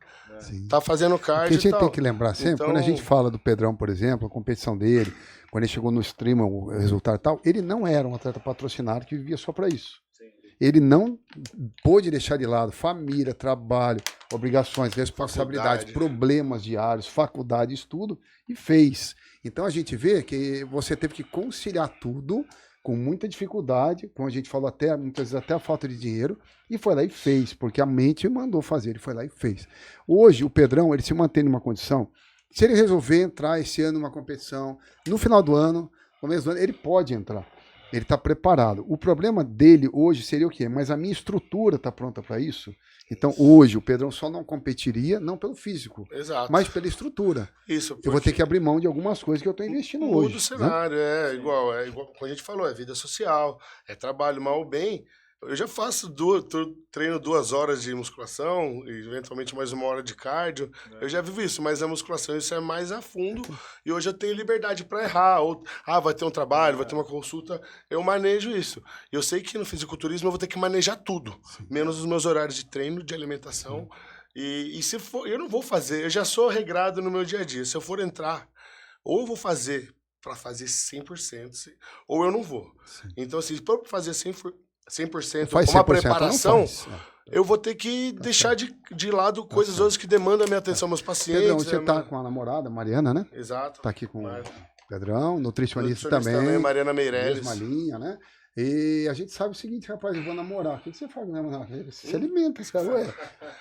fazendo cardio. O que a gente tem que lembrar sempre, então, quando a gente fala do Pedrão, por exemplo, a competição dele, quando ele chegou no stream, o resultado e tal, ele não era um atleta patrocinado que vivia só para isso. Ele não pôde deixar de lado família, trabalho, obrigações, responsabilidades, problemas diários, faculdade, estudo, e fez. Então a gente vê que você teve que conciliar tudo com muita dificuldade, como a gente falou, muitas vezes até a falta de dinheiro, e foi lá e fez, porque a mente mandou fazer, ele foi lá e fez. Hoje, o Pedrão, ele se mantém numa condição, se ele resolver entrar esse ano numa competição, no final do ano, no começo do ano, ele pode entrar. Ele está preparado. O problema dele hoje seria o quê? Mas a minha estrutura está pronta para isso? Então, hoje, o Pedrão só não competiria, não pelo físico, mas pela estrutura. Isso, eu vou ter que abrir mão de algumas coisas que eu estou investindo hoje. Muda o cenário, né? igual como a gente falou, é vida social, é trabalho, mal ou bem. Eu já faço treino 2 horas de musculação e eventualmente mais 1 hora de cardio. Eu já vivo isso, mas a musculação isso é mais a fundo. E hoje eu tenho liberdade para errar. Ou, vai ter um trabalho, vai ter uma consulta. Eu manejo isso. Eu sei que no fisiculturismo eu vou ter que manejar tudo, menos os meus horários de treino, de alimentação. E se for, eu não vou fazer, eu já sou regrado no meu dia a dia. Se eu for entrar, ou eu vou fazer para fazer 100%, ou eu não vou. Então, assim, para fazer 100% uma preparação, eu vou ter que deixar de lado coisas horas que demandam a minha atenção, meus pacientes. Pedrão, você tá com a namorada, Mariana, né? Exato. Tá aqui com o Pedrão, nutricionista também. Mariana Meirelles. Mesma linha, né? E a gente sabe o seguinte, rapaz, eu vou namorar. O que você faz com namorar? Você se alimenta, cara. Ué,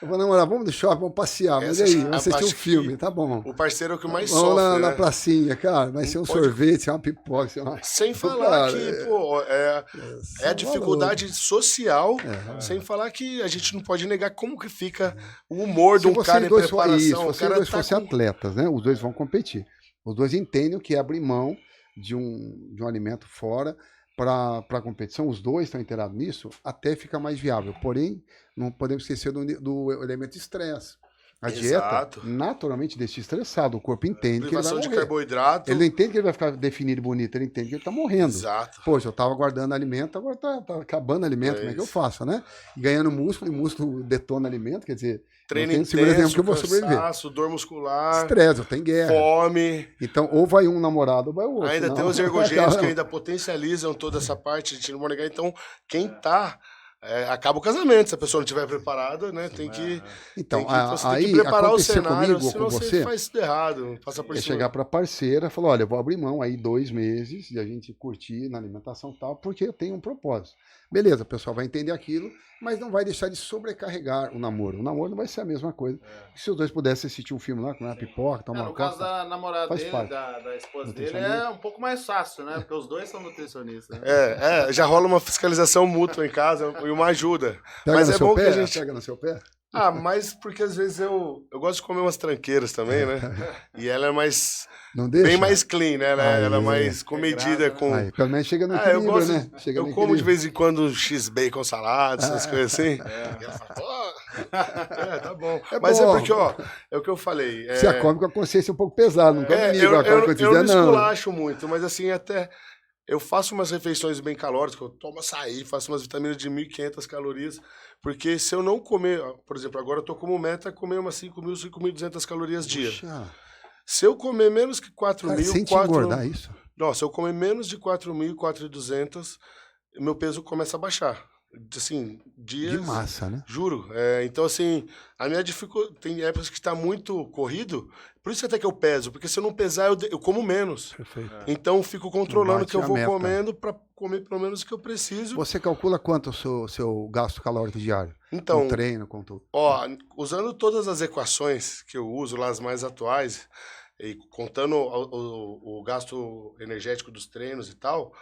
eu vou namorar, vamos no shopping, vamos passear. Mas aí, vamos assistir um filme, tá bom. O parceiro é o que mais vamos sofre, na né? pracinha, cara. Vai ser um sorvete, ser uma pipoca. Ser uma... Sem falar que, pô, é a dificuldade social, sem falar que a gente não pode negar como que fica o humor de um cara em preparação. Se vocês dois fossem atletas, né? Os dois vão competir. Os dois entendem o que é abrir mão de um alimento fora para a competição, os dois estão inteirados nisso, até fica mais viável. Porém, não podemos esquecer do elemento estresse. A dieta, naturalmente, deixa estressado. O corpo entende que ele vai morrer. De carboidrato. Ele não entende que ele vai ficar definido bonito, ele entende que ele está morrendo. Exato. Poxa, eu estava guardando alimento, agora tá acabando alimento, como é que eu faço, né? E ganhando músculo, e músculo detona alimento, quer dizer... Treino intenso, que eu vou cansaço, dor muscular, estresse, tem guerra, fome. Então, ou vai um namorado, ou vai o outro. Ainda tem os ergogênicos que ainda potencializam toda essa parte de tiro monegar. Então, quem tá... acaba o casamento, se a pessoa não estiver preparada, né? Tem que, então, você aí, tem que preparar o cenário, comigo, senão com você faz tudo errado. Passa por cima. Chegar para a parceira, falar, olha, eu vou abrir mão aí 2 meses de a gente curtir na alimentação e tal, porque eu tenho um propósito. Beleza, o pessoal vai entender aquilo, mas não vai deixar de sobrecarregar o namoro. O namoro não vai ser a mesma coisa. Se os dois pudessem assistir um filme lá, comer uma pipoca, tomar uma coca... No caso da namorada dele, da esposa dele, é um pouco mais fácil, né? Porque os dois são nutricionistas. Né? Já rola uma fiscalização mútua em casa e uma ajuda. Pega mas no é seu bom pé? que a gente... Pega no seu pé? Mas porque às vezes eu gosto de comer umas tranqueiras também, né? E ela é mais... Não deixa? Bem mais clean, né? Ela é mais comedida com... Pelo menos chega no equilíbrio, né? Eu como de vez em quando x-bacon salada, essas coisas assim. E ela fala, tá bom. Mas bom. É porque, é o que eu falei. Você come com a consciência um pouco pesada, não come nível. Eu não esculacho muito, mas assim, até... Eu faço umas refeições bem calóricas, eu tomo açaí, faço umas vitaminas de 1.500 calorias, porque se eu não comer, por exemplo, agora eu tô como meta comer umas 5.000, 5.200 calorias dia. Se eu comer menos que 4.000... Sem te engordar isso? Não, se eu comer menos de 4.000, 4.200, meu peso começa a baixar. Assim, dias... De massa, né? Juro. Então, assim, a minha dificuldade... Tem épocas que está muito corrido, por isso até que eu peso, porque se eu não pesar, eu como menos. Perfeito. Então, fico controlando o que eu vou comendo para comer pelo menos o que eu preciso. Você calcula quanto o seu gasto calórico diário? Então, com treino, com tudo? Usando todas as equações que eu uso lá, as mais atuais, e contando o gasto energético dos treinos e tal...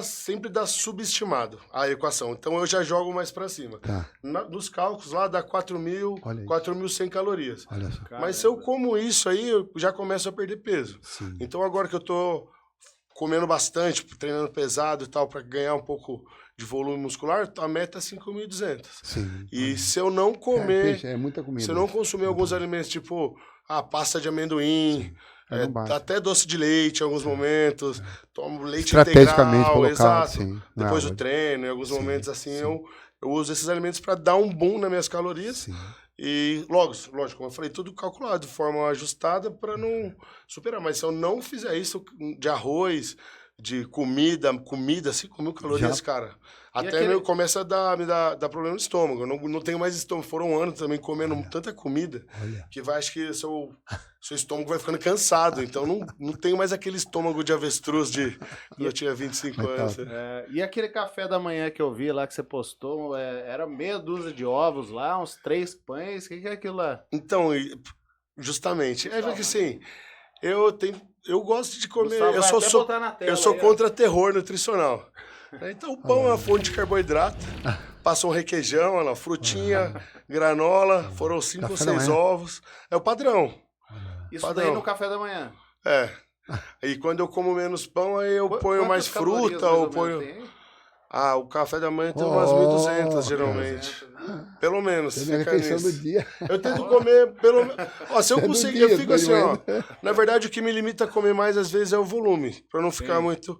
sempre dá subestimado a equação. Então, eu já jogo mais para cima. Tá. Nos cálculos lá, dá 4.100 calorias. Olha só. Mas se eu como isso aí, eu já começo a perder peso. Sim. Então, agora que eu tô comendo bastante, treinando pesado e tal, para ganhar um pouco de volume muscular, a meta é 5.200. Sim. E se eu não comer... É muita comida. Se eu não consumir alguns alimentos, tipo pasta de amendoim... até doce de leite em alguns momentos, tomo leite estrategicamente integral, colocado, exato. Sim. Depois do treino, em alguns momentos assim, eu uso esses alimentos para dar um boom nas minhas calorias. Sim. E lógico, como eu falei, tudo calculado de forma ajustada para não superar. Mas se eu não fizer isso de arroz, de comida, 5.000 calorias, cara, até começa me dar problema no estômago. Eu não tenho mais estômago. Foram anos também comendo tanta comida que acho que seu estômago vai ficando cansado. Então não tenho mais aquele estômago de avestruz de quando eu tinha 25 anos. E aquele café da manhã que eu vi lá que você postou, era meia dúzia de ovos lá, uns 3 pães. O que é aquilo lá? Então, justamente. Porque assim, eu gosto de comer. Gustavo, eu sou contra terror nutricional. Então o pão é uma fonte de carboidrato, passa um requeijão, uma frutinha, granola, foram 5 ou 6 ovos. É o padrão. Isso daí no café da manhã? E quando eu como menos pão, aí eu ponho mais fruta, ou ponho... o café da manhã tem umas 1.200, geralmente. Pelo menos. Tem a refeição do dia. Eu tento comer pelo menos... Se eu conseguir, eu fico assim, Na verdade, o que me limita a comer mais, às vezes, é o volume. Pra não ficar muito...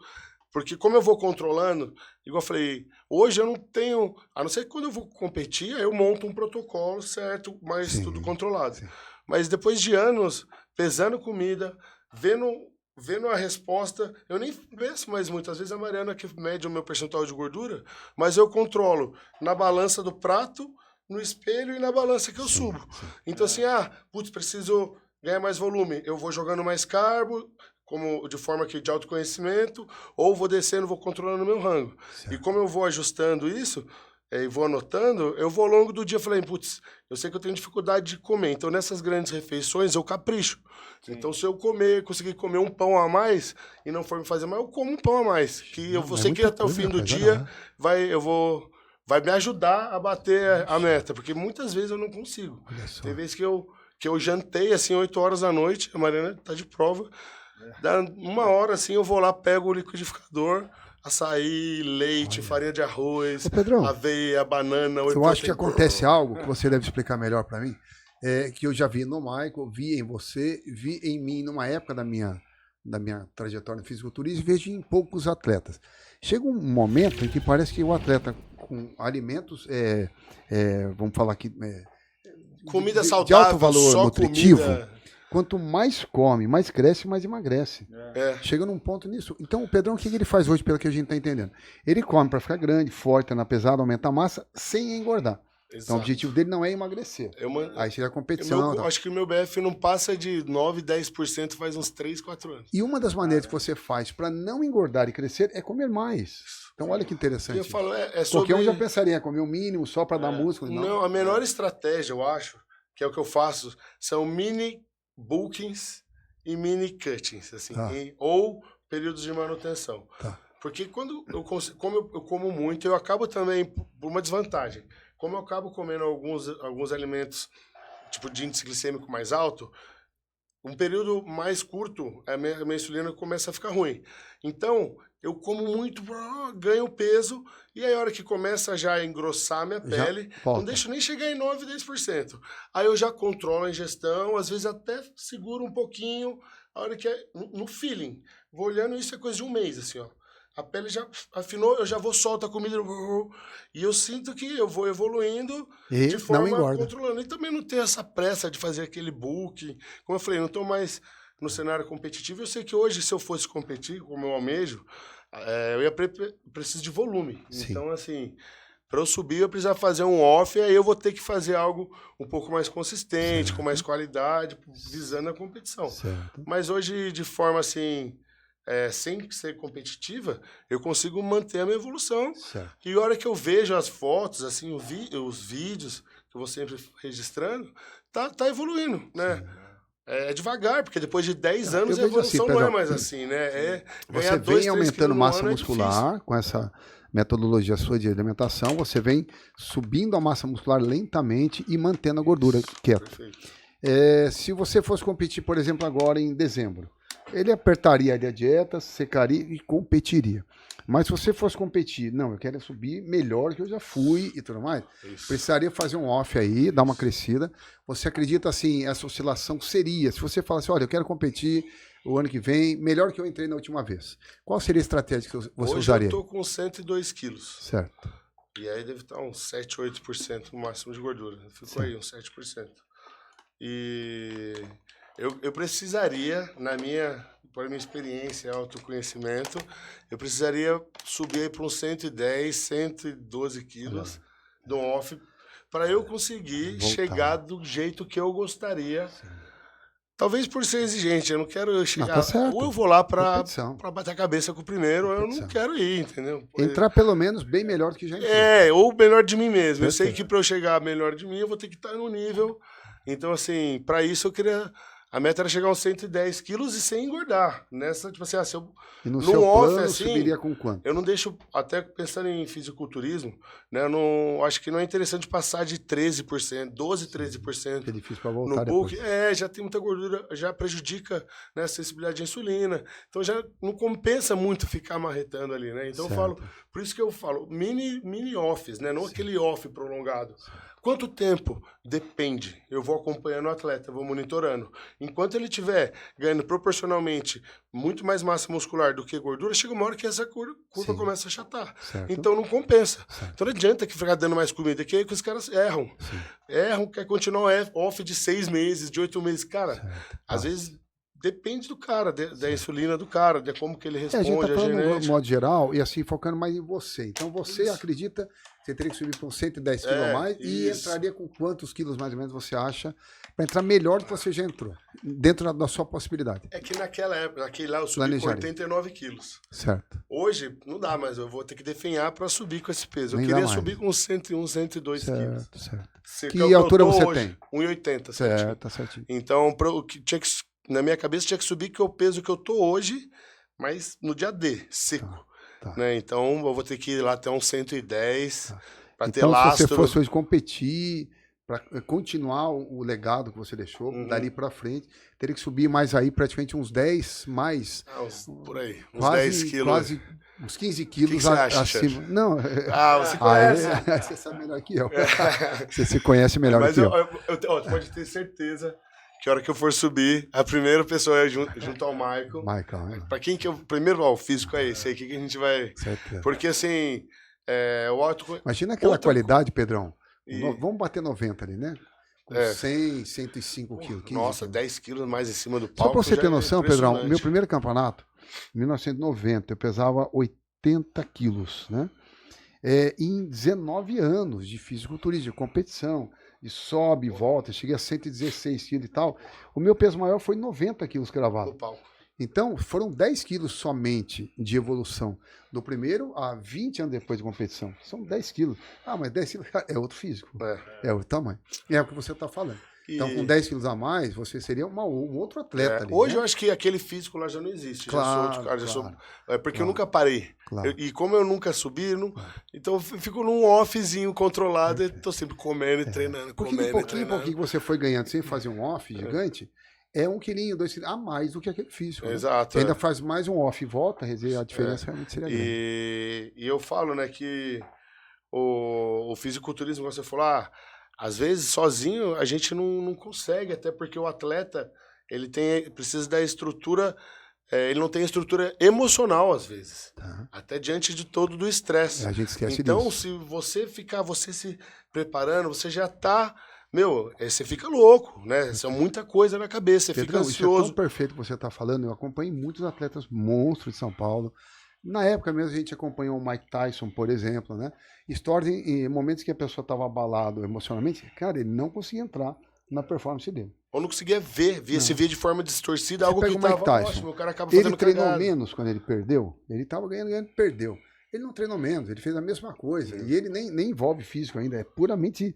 Porque como eu vou controlando, igual eu falei, hoje eu não tenho... A não ser que quando eu vou competir, aí eu monto um protocolo certo, mas tudo controlado. Sim. Mas depois de anos, pesando comida, vendo a resposta, eu nem penso mais muitas vezes a Mariana que mede o meu percentual de gordura, mas eu controlo na balança do prato, no espelho e na balança que eu subo. Então assim, preciso ganhar mais volume, eu vou jogando mais carbo, como de forma que de autoconhecimento, ou vou descendo, vou controlando o meu rango. Certo. E como eu vou ajustando isso, e vou anotando, eu vou ao longo do dia falando, putz, eu sei que eu tenho dificuldade de comer, então nessas grandes refeições eu capricho. Sim. Então se eu conseguir comer um pão a mais e não for me fazer mais, eu como um pão a mais. Que eu sei que até o fim do dia vai me ajudar a bater a meta, porque muitas vezes eu não consigo. Tem vezes que eu jantei assim 8 horas da noite, a Mariana tá de prova, dá 1 hora assim eu vou lá, pego o liquidificador, açaí, leite, farinha de arroz, aveia, banana. Eu acho que acontece algo que você deve explicar melhor para mim, que eu já vi no Michael, vi em você, vi em mim numa época da minha trajetória no fisiculturismo e vejo em poucos atletas. Chega um momento em que parece que o atleta com alimentos, vamos falar aqui, comida saudável, de alto valor nutritivo, comida... Quanto mais come, mais cresce, mais emagrece. Chega num ponto nisso. Então, o Pedrão, o que ele faz hoje, pelo que a gente está entendendo? Ele come para ficar grande, forte, na pesada, aumentar a massa, sem engordar. Exato. Então, o objetivo dele não é emagrecer. Aí chega a competição. Acho que o meu BF não passa de 9%, 10% faz uns 3, 4 anos. E uma das maneiras que você faz para não engordar e crescer é comer mais. Então, olha que interessante. Eu falo, sobre... Porque um já pensaria em comer o mínimo só para dar músculo. Não, a menor estratégia, eu acho, que é o que eu faço, são mini bulkings e mini cuttings, assim, ou períodos de manutenção. Porque quando como eu como muito, eu acabo também por uma desvantagem. Como eu acabo comendo alguns alimentos tipo de índice glicêmico mais alto, um período mais curto, a minha insulina começa a ficar ruim. Então, eu como muito, ganho peso, e aí a hora que começa já a engrossar a minha pele, não deixo nem chegar em 9%, 10%. Aí eu já controlo a ingestão, às vezes até seguro um pouquinho, a hora que no feeling. Vou olhando, isso é coisa de 1 mês, assim, ó. A pele já afinou, eu já vou soltar a comida, e eu sinto que eu vou evoluindo de forma controlando. E também não ter essa pressa de fazer aquele bulk. Como eu falei, não estou mais no cenário competitivo. Eu sei que hoje, se eu fosse competir, como eu almejo, eu ia preciso de volume. Sim. Então, assim, para eu subir, eu precisava fazer um off, e aí eu vou ter que fazer algo um pouco mais consistente, com mais qualidade, visando a competição. Certo. Mas hoje, de forma assim... sem ser competitiva, eu consigo manter a minha evolução. Certo. E a hora que eu vejo as fotos, assim, os vídeos, que eu vou sempre registrando, tá evoluindo, né? É devagar, porque depois de 10 anos a evolução assim, não é mais assim, né? Você vem aumentando massa muscular com essa metodologia sua de alimentação, você vem subindo a massa muscular lentamente e mantendo a gordura quieta. Se você fosse competir, por exemplo, agora em dezembro, ele apertaria ali a dieta, secaria e competiria. Mas se você fosse competir, não, eu quero subir melhor que eu já fui e tudo mais, precisaria fazer um off aí, dar uma crescida. Você acredita, assim, essa oscilação seria, se você falasse, olha, eu quero competir o ano que vem, melhor que eu entrei na última vez. Qual seria a estratégia que você usaria? Hoje eu tô com 102 quilos. Certo. E aí deve estar uns 7, 8% no máximo de gordura. Ficou aí uns 7%. E... Eu precisaria, por minha experiência e autoconhecimento, eu precisaria subir para uns 110, 112 quilos do off para eu conseguir chegar do jeito que eu gostaria. Sim. Talvez por ser exigente, eu não quero chegar... ou eu vou lá para bater a cabeça com o primeiro, ou eu não quero ir, entendeu? Entrar pelo menos bem melhor do que já entrou. Ou melhor de mim mesmo. Eu sei que para eu chegar melhor de mim, eu vou ter que estar no nível... Então, assim, para isso eu queria... A meta era chegar aos 110 quilos e sem engordar. Nessa, tipo assim, se eu, e no seu off, plano, assim, subiria com quanto? Eu não deixo, até pensando em fisiculturismo, né, eu não, acho que não é interessante passar de 13%, 12%, 13%. É difícil para voltar no bulk. Já tem muita gordura, já prejudica, né, a sensibilidade de insulina. Então já não compensa muito ficar marretando ali, né? Então eu falo, por isso que eu falo, mini offs, né? Não aquele off prolongado. Quanto tempo? Depende. Eu vou acompanhando o atleta, vou monitorando. Enquanto ele estiver ganhando proporcionalmente muito mais massa muscular do que gordura, chega uma hora que essa curva começa a achatar. Certo. Então não compensa. Certo. Então não adianta que ficar dando mais comida, que aí os caras erram. Sim. Erram, quer continuar off de 6 meses, de 8 meses. Cara, às vezes depende do cara, da insulina do cara, de como que ele responde, a gente tá falando genética. no modo geral e assim, focando mais em você. Então você acredita que você teria que subir para uns 110 quilos a mais e entraria com quantos quilos mais ou menos você acha para entrar melhor do que você já entrou, dentro da sua possibilidade? É que naquela época, naquele lá eu subi com 89 quilos. Certo. Hoje não dá mais, eu vou ter que definhar para subir com esse peso. Eu Nem queria subir com uns 101, 102 quilos. Certo. Que altura você tem? 1,80. Certo, tá certinho. Então, na minha cabeça tinha que subir que é o peso que eu tô hoje, mas no dia D, seco. Tá. Né? Então eu vou ter que ir lá até uns 110 para ter lastro. Se você fosse hoje competir, para continuar o legado que você deixou, dali para frente, teria que subir mais aí, praticamente uns 10 mais. Por aí, uns quase, 10 quilos. Quase uns 15 quilos que você acha, acima. chefe? Não. Você conhece. Você sabe melhor que eu. Você se conhece melhor que eu. Mas pode ter certeza que a hora que eu for subir, a primeira pessoa é junto ao Michael. Michael, Pra quem que eu... Primeiro, o físico é esse aí, que a gente vai... Certo. Porque, assim, o alto... Imagina aquela qualidade, Pedrão. Vamos bater 90 ali, né? Com 100, 105 quilos. Nossa, 10 quilos mais em cima do palco. Só pra você ter noção, Pedrão, o meu primeiro campeonato, em 1990, eu pesava 80 quilos, né? Em 19 anos de fisiculturismo, de competição, de sobe e volta, cheguei a 116 quilos e tal. O meu peso maior foi 90 quilos cravado. No palco. Então, foram 10 quilos somente de evolução. Do primeiro a 20 anos depois de competição. São 10 quilos. Mas 10 quilos é outro físico. É outro tamanho. É o que você está falando. Então, com 10 quilos a mais, você seria um outro atleta ali. Hoje né? eu acho que aquele físico lá já não existe. Claro, porque eu nunca parei. Claro. E como eu nunca subi, então eu fico num offzinho controlado e tô sempre comendo e treinando, Porque de pouquinho em pouquinho que você foi ganhando sem fazer um off gigante, é 1 quilinho, 2 quilos a mais do que aquele físico. Exato. Né? Você ainda faz mais um off e volta, a diferença realmente seria grande. E eu falo, né, que o fisiculturismo, como você falou, às vezes sozinho a gente não consegue, até porque o atleta ele precisa da estrutura, ele não tem estrutura emocional às vezes, até diante de todo do estresse. A gente esquece então, disso. se você se preparando, você já tá, você fica louco, né? São muita coisa na cabeça, você fica ansioso. Isso é tão perfeito que você está falando. Eu acompanhei muitos atletas monstros de São Paulo. Na época mesmo a gente acompanhou o Mike Tyson, por exemplo, né? Histórias em momentos que a pessoa estava abalado emocionalmente, cara, ele não conseguia entrar na performance dele. Ou não conseguia se via de forma distorcida, você algo que estava ótimo, o cara acaba ele fazendo treinou cagada. menos quando ele perdeu, ele estava ganhando, perdeu. Ele não treinou menos, ele fez a mesma coisa. E ele nem envolve físico ainda, é puramente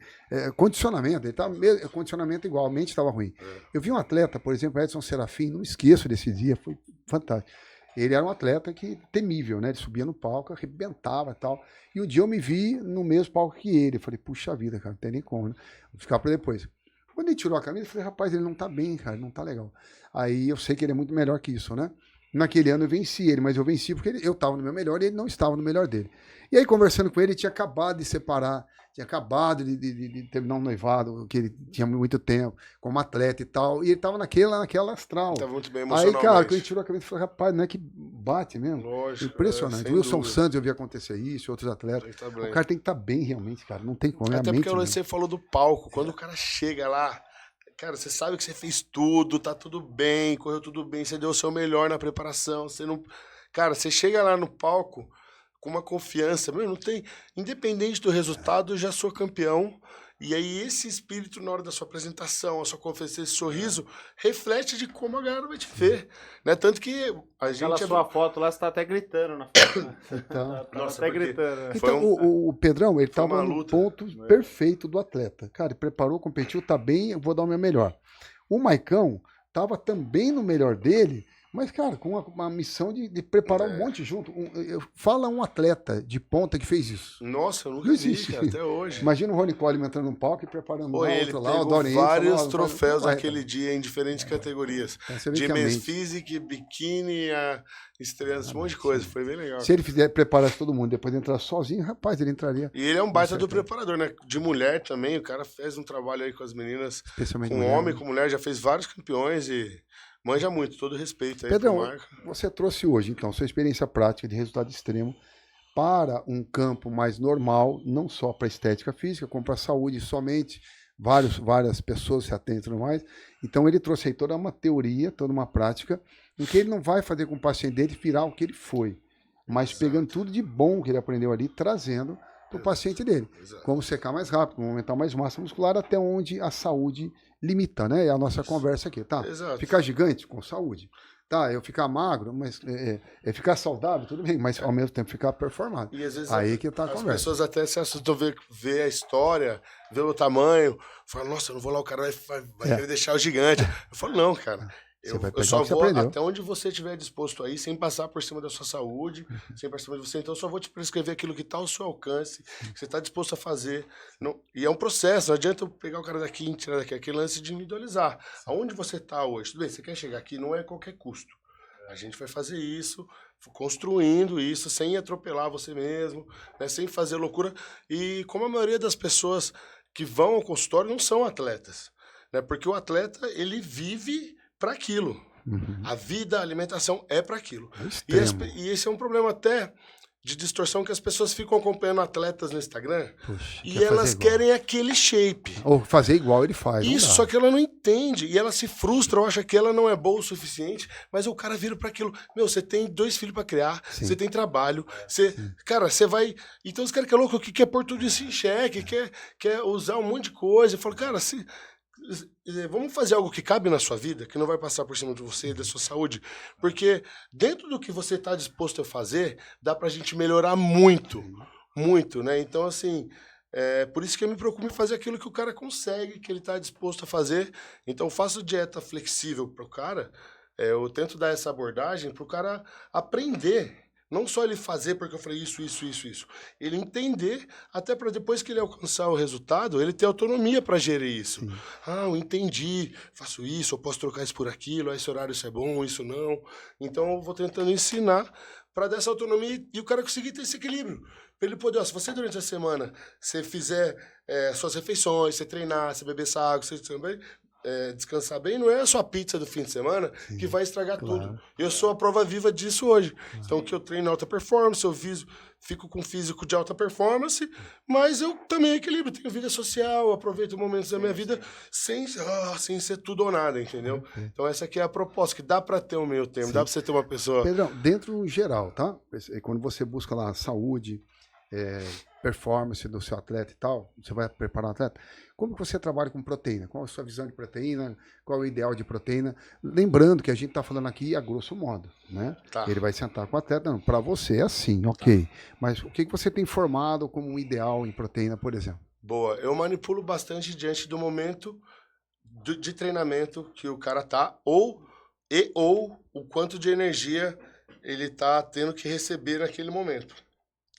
condicionamento. Ele tá condicionamento igual, a mente estava ruim. Eu vi um atleta, por exemplo, Edson Serafim, não me esqueço desse dia, foi fantástico. Ele era um atleta temível, né? Ele subia no palco, arrebentava e tal. E um dia eu me vi no mesmo palco que ele. Eu falei, puxa vida, cara, não tem nem como, né? Vou ficar para depois. Quando ele tirou a camisa, eu falei, rapaz, ele não tá bem, cara, não tá legal. Aí eu sei que ele é muito melhor que isso, né? Naquele ano eu venci ele, mas eu venci porque eu estava no meu melhor e ele não estava no melhor dele. E aí, conversando com ele, ele tinha acabado de separar, tinha acabado de terminar um noivado, que ele tinha muito tempo, como atleta e tal, e ele estava naquela astral. Estava muito bem emocionalmente. Aí, cara, quando ele tirou a camisa, eu falei, rapaz, não é que bate mesmo? Lógico. Impressionante. Wilson Santos, eu vi acontecer isso, outros atletas. O cara tem que estar bem realmente, cara, não tem como. Até porque você falou do palco, quando o cara chega lá, cara, você sabe que você fez tudo, tá tudo bem, correu tudo bem, você deu o seu melhor na preparação, você não... Cara, você chega lá no palco com uma confiança, não tem... Independente do resultado, eu já sou campeão. E aí esse espírito na hora da sua apresentação, a sua confiança, esse sorriso, reflete de como a galera vai te ver. Né? Tanto que a gente... Aquela sua foto lá, você tá até gritando na foto. Né? Então, nossa, até gritando. Então, o Pedrão, ele estava no ponto perfeito do atleta. Cara, ele preparou, competiu, tá bem, eu vou dar o meu melhor. O Maicão estava também no melhor dele, mas, cara, com uma missão de preparar um monte junto. Fala um atleta de ponta que fez isso. Nossa, eu nunca vi, cara, até hoje. Imagina o Ronnie Coleman entrando num palco e preparando outro lá, o Dorian. Vários troféus naquele dia em diferentes categorias. De men's physique, biquíni, estrelas, um monte de coisa. Foi bem legal. Se ele preparasse todo mundo, depois de entrar sozinho, rapaz, ele entraria. E ele é um baita do preparador, né? De mulher também, o cara fez um trabalho aí com as meninas, com homem, com mulher, já fez vários campeões e... Manja muito, todo respeito aí. Pedrão, você trouxe hoje, então, sua experiência prática de resultado extremo para um campo mais normal, não só para estética física, como para a saúde somente, várias pessoas se atendem e tudo mais. Então ele trouxe aí toda uma teoria, toda uma prática, em que ele não vai fazer com o paciente dele virar o que ele foi, mas pegando tudo de bom que ele aprendeu ali, trazendo para o paciente dele. Como secar mais rápido, como aumentar mais massa muscular, até onde a saúde limita, né? É a nossa conversa aqui, tá? Ficar gigante com saúde. Tá, eu ficar magro, mas ficar saudável, tudo bem, mas ao mesmo tempo ficar performado. E às vezes aí que tá a conversa. As pessoas até se assustam ver a história, ver o tamanho, falam, nossa, eu não vou lá, o cara vai querer deixar o gigante. Eu falo, não, cara. Eu só vou até onde você estiver disposto aí, sem passar por cima da sua saúde, sem passar por cima de você. Então, eu só vou te prescrever aquilo que está ao seu alcance, que você está disposto a fazer. Não, e é um processo, não adianta eu pegar o cara daqui e tirar daqui. Aquele lance de individualizar. Aonde você está hoje? Tudo bem, você quer chegar aqui, não é a qualquer custo. A gente vai fazer isso, construindo isso, sem atropelar você mesmo, né, sem fazer loucura. E como a maioria das pessoas que vão ao consultório não são atletas, né, porque o atleta, ele vive para aquilo. A vida, a alimentação é para aquilo. E esse é um problema até de distorção, que as pessoas ficam acompanhando atletas no Instagram. Puxa, e elas querem aquele shape. Ou fazer igual ele faz. Isso, só que ela não entende. E ela se frustra, ou acha que ela não é boa o suficiente, mas o cara vira para aquilo. Meu, você tem 2 filhos para criar, você tem trabalho, cara, você vai... Então os caras que é louco, que quer pôr tudo isso em xeque, quer usar um monte de coisa. Eu falo, cara, vamos fazer algo que cabe na sua vida, que não vai passar por cima de você e da sua saúde, porque dentro do que você está disposto a fazer, dá pra gente melhorar muito, muito, né? Então, assim, por isso que eu me preocupo em fazer aquilo que o cara consegue, que ele está disposto a fazer. Então, eu faço dieta flexível pro cara, eu tento dar essa abordagem pro cara aprender. Não só ele fazer porque eu falei isso. Ele entender, até para depois que ele alcançar o resultado, ele ter autonomia para gerir isso. Sim. Eu entendi, faço isso, eu posso trocar isso por aquilo, esse horário isso é bom, isso não. Então eu vou tentando ensinar para dar essa autonomia e o cara conseguir ter esse equilíbrio. Para ele poder, se você durante a semana, você fizer suas refeições, você treinar, você beber essa água, você também... descansar bem, não é a sua pizza do fim de semana que vai estragar tudo. Eu sou a prova viva disso hoje. Então, que eu treino alta performance, eu fico com físico de alta performance, mas eu também equilibro, tenho vida social, aproveito momentos da minha vida sem ser tudo ou nada, entendeu? Então, essa aqui é a proposta, que dá para ter um meio termo, dá para você ter uma pessoa... Pedrão, dentro geral, tá? Quando você busca lá saúde, performance do seu atleta e tal, você vai preparar um atleta, como que você trabalha com proteína? Qual a sua visão de proteína? Qual é o ideal de proteína? Lembrando que a gente está falando aqui a grosso modo, né? Tá. Ele vai sentar com o atleta, não, para você é assim, ok. Tá. Mas o que você tem formado como um ideal em proteína, por exemplo? Boa, eu manipulo bastante diante do momento de treinamento que o cara tá, ou o quanto de energia ele tá tendo que receber naquele momento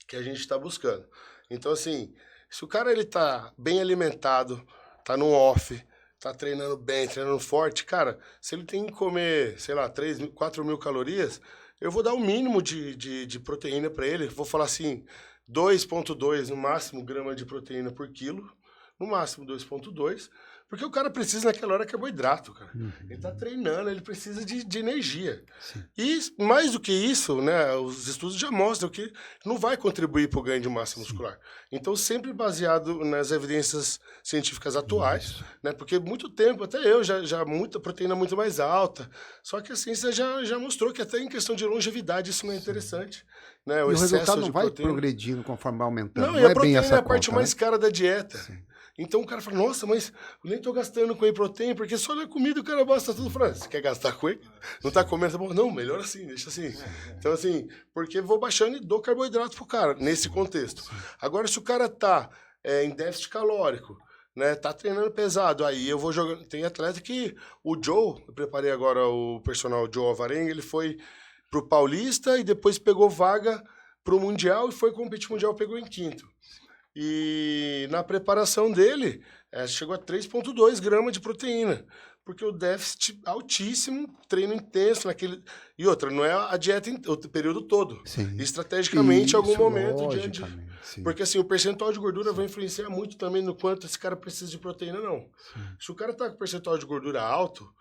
que a gente está buscando. Então, assim, se o cara ele tá bem alimentado, tá no off, tá treinando bem, treinando forte, cara, se ele tem que comer, sei lá, 4 mil calorias, eu vou dar o mínimo de proteína para ele. Vou falar assim, 2,2 no máximo grama de proteína por quilo, no máximo 2,2, porque o cara precisa naquela hora carboidrato, cara. Ele tá treinando, ele precisa de energia. Sim. E mais do que isso, né, os estudos já mostram que não vai contribuir para o ganho de massa muscular. Então, sempre baseado nas evidências científicas atuais, né, porque muito tempo, até eu, já muita proteína muito mais alta, só que a ciência já mostrou que até em questão de longevidade isso não é interessante. Né, o resultado não vai progredindo conforme vai aumentando. Não, e a proteína é a parte mais cara da dieta. Sim. Então o cara fala, nossa, mas eu nem tô gastando com whey protein, porque só na comida o cara basta tudo. Fala, você quer gastar com whey? Não tá comendo, tá bom? Não, melhor assim, deixa assim. Então assim, porque vou baixando e dou carboidrato pro cara, nesse contexto. Agora, se o cara tá em déficit calórico, né, tá treinando pesado, aí eu vou jogando. Tem atleta que, o Joe, eu preparei agora o personal Joe Alvarenga, ele foi pro Paulista e depois pegou vaga pro Mundial e foi competir Mundial, pegou em 5º. E na preparação dele, chegou a 3,2 gramas de proteína. Porque o déficit altíssimo, treino intenso naquele... E outra, não é a dieta o período todo. Sim. Estrategicamente, em algum momento. Porque assim, o percentual de gordura vai influenciar muito também no quanto esse cara precisa de proteína, não. Sim. Se o cara tá com percentual de gordura alto,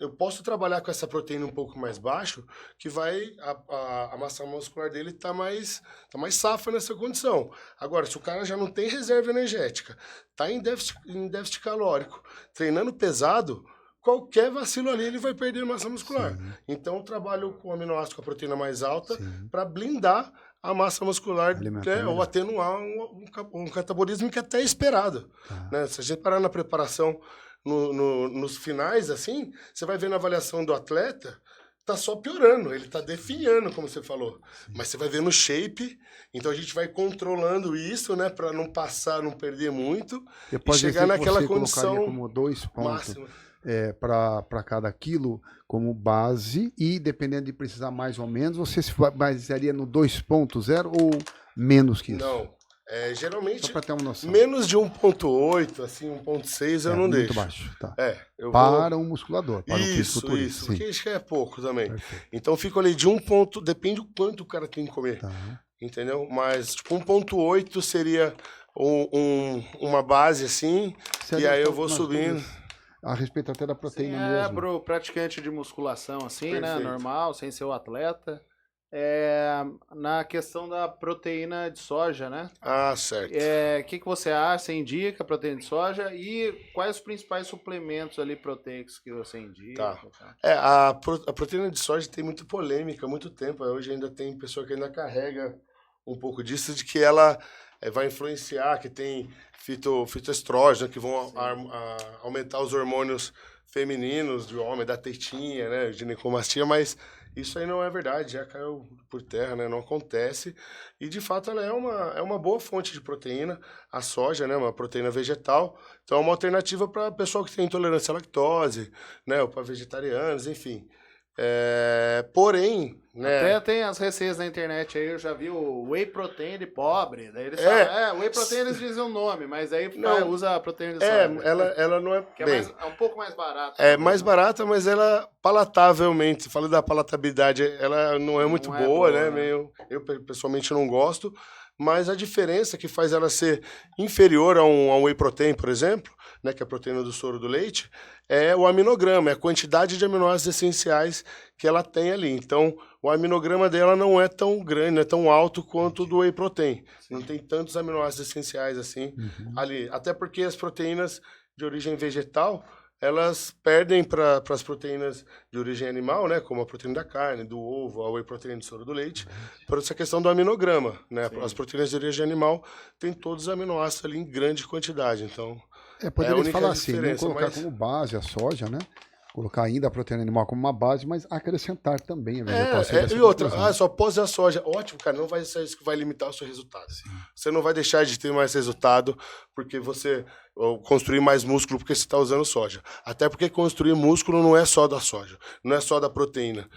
eu posso trabalhar com essa proteína um pouco mais baixo, que a massa muscular dele tá mais safa nessa condição. Agora, se o cara já não tem reserva energética, tá em déficit calórico, treinando pesado, qualquer vacilo ali ele vai perder massa muscular. Sim. Então, eu trabalho com o aminoácido com a proteína mais alta para blindar a massa muscular, né, ou atenuar um catabolismo que até é esperado. Né? Se a gente parar na preparação nos finais, assim, você vai ver na avaliação do atleta, tá só piorando, ele tá definhando, como você falou. Sim. Mas você vai ver no shape, então a gente vai controlando isso, né, para não passar, não perder muito, e chegar naquela condição como 2 pontos máxima. Para cada quilo como base, e dependendo de precisar mais ou menos, você se basearia no 2.0 ou menos que isso? Não. Geralmente, só para ter uma noção, menos de 1.8, assim, 1.6 eu não deixo. Muito baixo, tá. Para um musculador, para um fisiculturista. Isso, porque acho que é pouco também. Perfeito. Então, fico ali de 1 ponto, depende do quanto o cara tem que comer, entendeu? Mas, tipo, 1.8 seria uma base, assim, e aí eu vou subindo. A respeito até da proteína mesmo. Pro praticante de musculação, assim, Perfeito. né, normal, sem ser o atleta. Na questão da proteína de soja, né? Ah, certo. O que você acha? Você indica a proteína de soja e quais os principais suplementos ali proteicos que você indica? Tá. A proteína de soja tem muita polêmica há muito tempo. Hoje ainda tem pessoa que ainda carrega um pouco disso, de que ela vai influenciar, que tem fitoestrógeno, que vão aumentar os hormônios femininos do homem, da tetinha, né, ginecomastia, mas isso aí não é verdade, já caiu por terra, né? Não acontece. E, de fato, ela é uma boa fonte de proteína, a soja, né? Uma proteína vegetal. Então, é uma alternativa para pessoal que tem intolerância à lactose, né? Ou para vegetarianos, enfim. Porém, né? Até tem as receitas na internet aí, eu já vi o whey protein de pobre. Daí eles falam, whey protein eles dizem o nome, mas aí usa a proteína de soja. Ela não é. Que é um pouco mais barata. É mais barata, mas ela palatavelmente, falo da palatabilidade, ela não é muito boa, né? Eu pessoalmente não gosto. Mas a diferença que faz ela ser inferior a um whey protein, por exemplo, né, que é a proteína do soro do leite, é o aminograma, é a quantidade de aminoácidos essenciais que ela tem ali. Então, o aminograma dela não é tão grande, não é tão alto quanto o do whey protein. Sim. Não tem tantos aminoácidos essenciais assim ali. Até porque as proteínas de origem vegetal, elas perdem para as proteínas de origem animal, né, como a proteína da carne, do ovo, a whey protein do soro do leite, por essa questão do aminograma, né? Sim. As proteínas de origem animal têm todos os aminoácidos ali em grande quantidade, então poderia falar assim, né, colocar como base a soja, né? Colocar ainda a proteína animal como uma base, mas acrescentar também a vegetal. E outra, só pose a soja. Ótimo, cara, não vai ser isso que vai limitar o seu resultado. Sim. Você não vai deixar de ter mais resultado porque você construir mais músculo porque você está usando soja. Até porque construir músculo não é só da soja, não é só da proteína.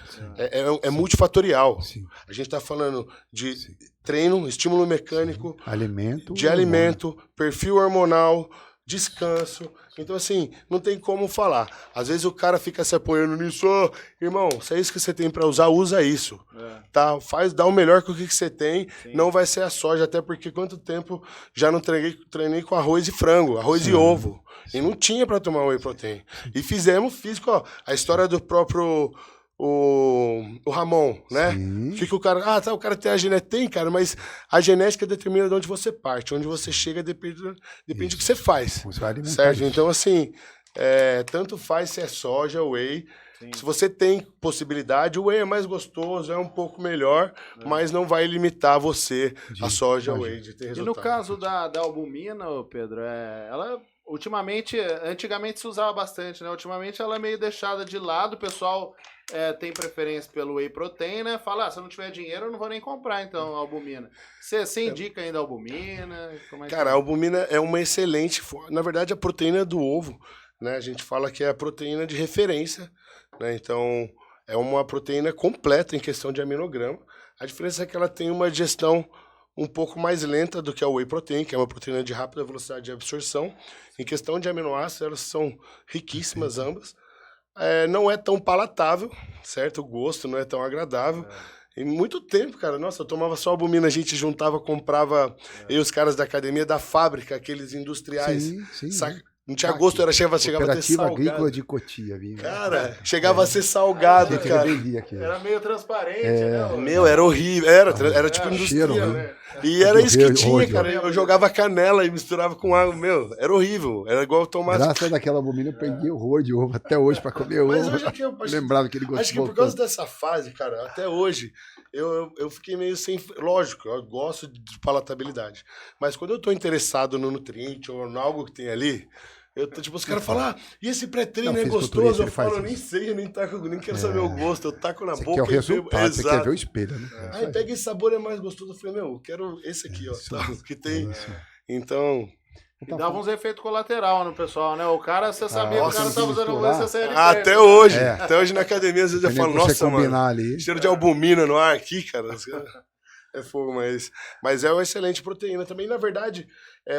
É multifatorial. Sim. A gente está falando de treino, estímulo mecânico, alimento, perfil hormonal, descanso. Então, assim, não tem como falar. Às vezes o cara fica se apoiando nisso. Irmão, se é isso que você tem para usar, usa isso. Tá? Dá o melhor com o que você tem. Sim. Não vai ser a soja, até porque quanto tempo já não treinei com arroz e frango, arroz e ovo. E não tinha para tomar whey protein. E fizemos físico, a história do próprio o Ramon, né? Que o cara, o cara tem a genética, tem, cara, mas a genética determina de onde você parte, onde você chega depende do que você faz, certo? Então, assim, tanto faz se é soja ou whey. Sim. Se você tem possibilidade, o whey é mais gostoso, é um pouco melhor, mas não vai limitar você, a soja ou whey, de ter resultado. E no caso da albumina, Pedro, ela antigamente se usava bastante, né? Ultimamente ela é meio deixada de lado, o pessoal tem preferência pelo whey protein, né? Fala, se eu não tiver dinheiro, eu não vou nem comprar, então, a albumina. Você indica ainda a albumina? Cara, a albumina é uma excelente... Na verdade, a proteína do ovo, né? A gente fala que é a proteína de referência, né? Então, é uma proteína completa em questão de aminograma. A diferença é que ela tem uma digestão um pouco mais lenta do que a whey protein, que é uma proteína de rápida velocidade de absorção. Em questão de aminoácidos, elas são riquíssimas ambas. Não é tão palatável, certo? O gosto não é tão agradável. Em muito tempo, cara, nossa, eu tomava só albumina, a gente juntava, comprava, eu e os caras da academia, da fábrica, aqueles industriais, Não tinha gosto, chegava a ter Cooperativa salgado. Agrícola de Cotia, viu? Cara, chegava a ser salgado, cara. Era meio transparente, né? Meu, era horrível. Era tipo industrial, né? E era isso que tinha, cara. Eu jogava canela e misturava com água. Meu, era horrível. Era igual tomate. Graças àquela abomina, eu peguei horror de ovo até hoje pra comer ovo. Mas hoje aqui lembrava que ele gostou. Acho que por causa dessa fase, cara, até hoje, eu fiquei meio sem... Lógico, eu gosto de palatabilidade. Mas quando eu tô interessado no nutriente ou em algo que tem ali... Tipo, os caras falam, e esse pré-treino é gostoso? Eu falo, nem sei, nem quero saber o gosto. Eu taco na boca e o resultado, você quer ver o espelho, né? Aí pega esse sabor, é mais gostoso. Eu falei, meu, eu quero esse aqui, ó, que tem. Então... E dava uns efeitos colaterais no pessoal, né? O cara, você sabia que o cara tava usando você saía de até hoje. Até hoje na academia, às vezes eu falo, nossa, mano, ali. cheiro de albumina no ar aqui, cara. É fogo, mas é uma excelente proteína também. Na verdade,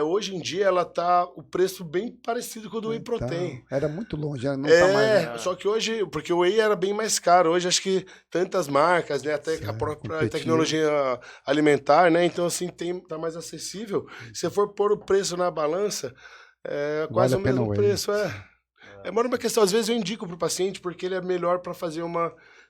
hoje em dia ela tá o preço bem parecido com o do Whey Protein. Era muito longe, não tá mais. Só que hoje, porque o Whey era bem mais caro. Hoje acho que tantas marcas, né, até a própria tecnologia alimentar, né? Então assim, tá mais acessível. Se você for pôr o preço na balança, quase o mesmo preço, É uma questão, às vezes eu indico para o paciente porque ele é melhor para fazer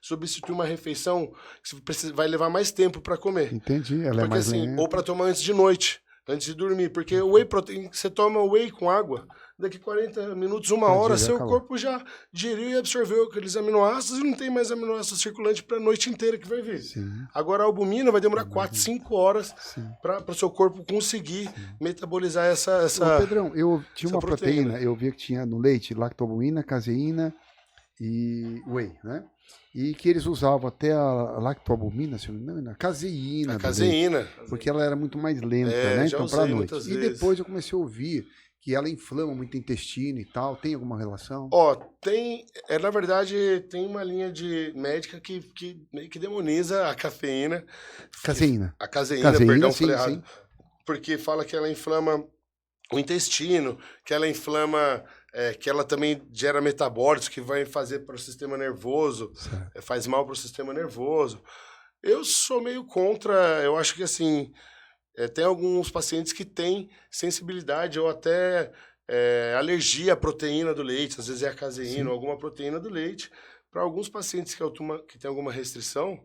substituir uma refeição que você vai levar mais tempo para comer. Entendi, ela porque, é mais assim, ou para tomar antes de noite, antes de dormir, porque o whey protein, você toma whey com água, daqui 40 minutos, uma hora, seu corpo já digeriu e absorveu aqueles aminoácidos e não tem mais aminoácidos circulantes para a noite inteira que vai vir. Sim. Agora a albumina vai demorar 4, 5 horas para o seu corpo conseguir metabolizar essa Ô, Pedrão, eu tinha uma proteína, eu vi que tinha no leite lactoalbumina, caseína e whey, né? E que eles usavam até a lactoalbumina, se não me engano, a caseína. A caseína. Leite, porque ela era muito mais lenta, né? Então, para a noite. E depois eu comecei a ouvir que ela inflama muito o intestino e tal. Tem alguma relação? Tem. Na verdade, tem uma linha de médica que meio que demoniza a cafeína. Caseína. A caseína, perdão, sim, falei errado. Porque fala que ela inflama o intestino, que ela inflama... que ela também gera metabólitos que vai fazer para o sistema nervoso, faz mal para o sistema nervoso. Eu sou meio contra, eu acho que assim, tem alguns pacientes que têm sensibilidade ou até alergia à proteína do leite, às vezes é a caseína ou alguma proteína do leite. Para alguns pacientes que têm alguma restrição,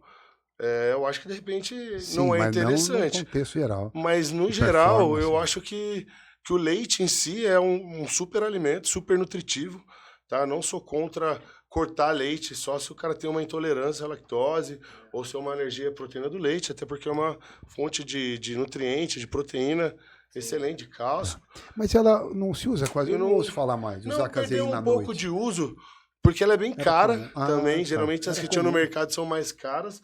eu acho que de repente não é interessante. Não no contexto geral. Mas no geral, eu acho que o leite em si é um super alimento, super nutritivo, tá? Não sou contra cortar leite, só se o cara tem uma intolerância à lactose ou se é uma alergia à proteína do leite, até porque é uma fonte de nutriente, de proteína excelente, de cálcio. Mas ela não se usa quase, eu não ouço falar mais, de usar caseína à noite. Um pouco de uso, porque ela é bem cara também, geralmente as que tinham no mercado são mais caras.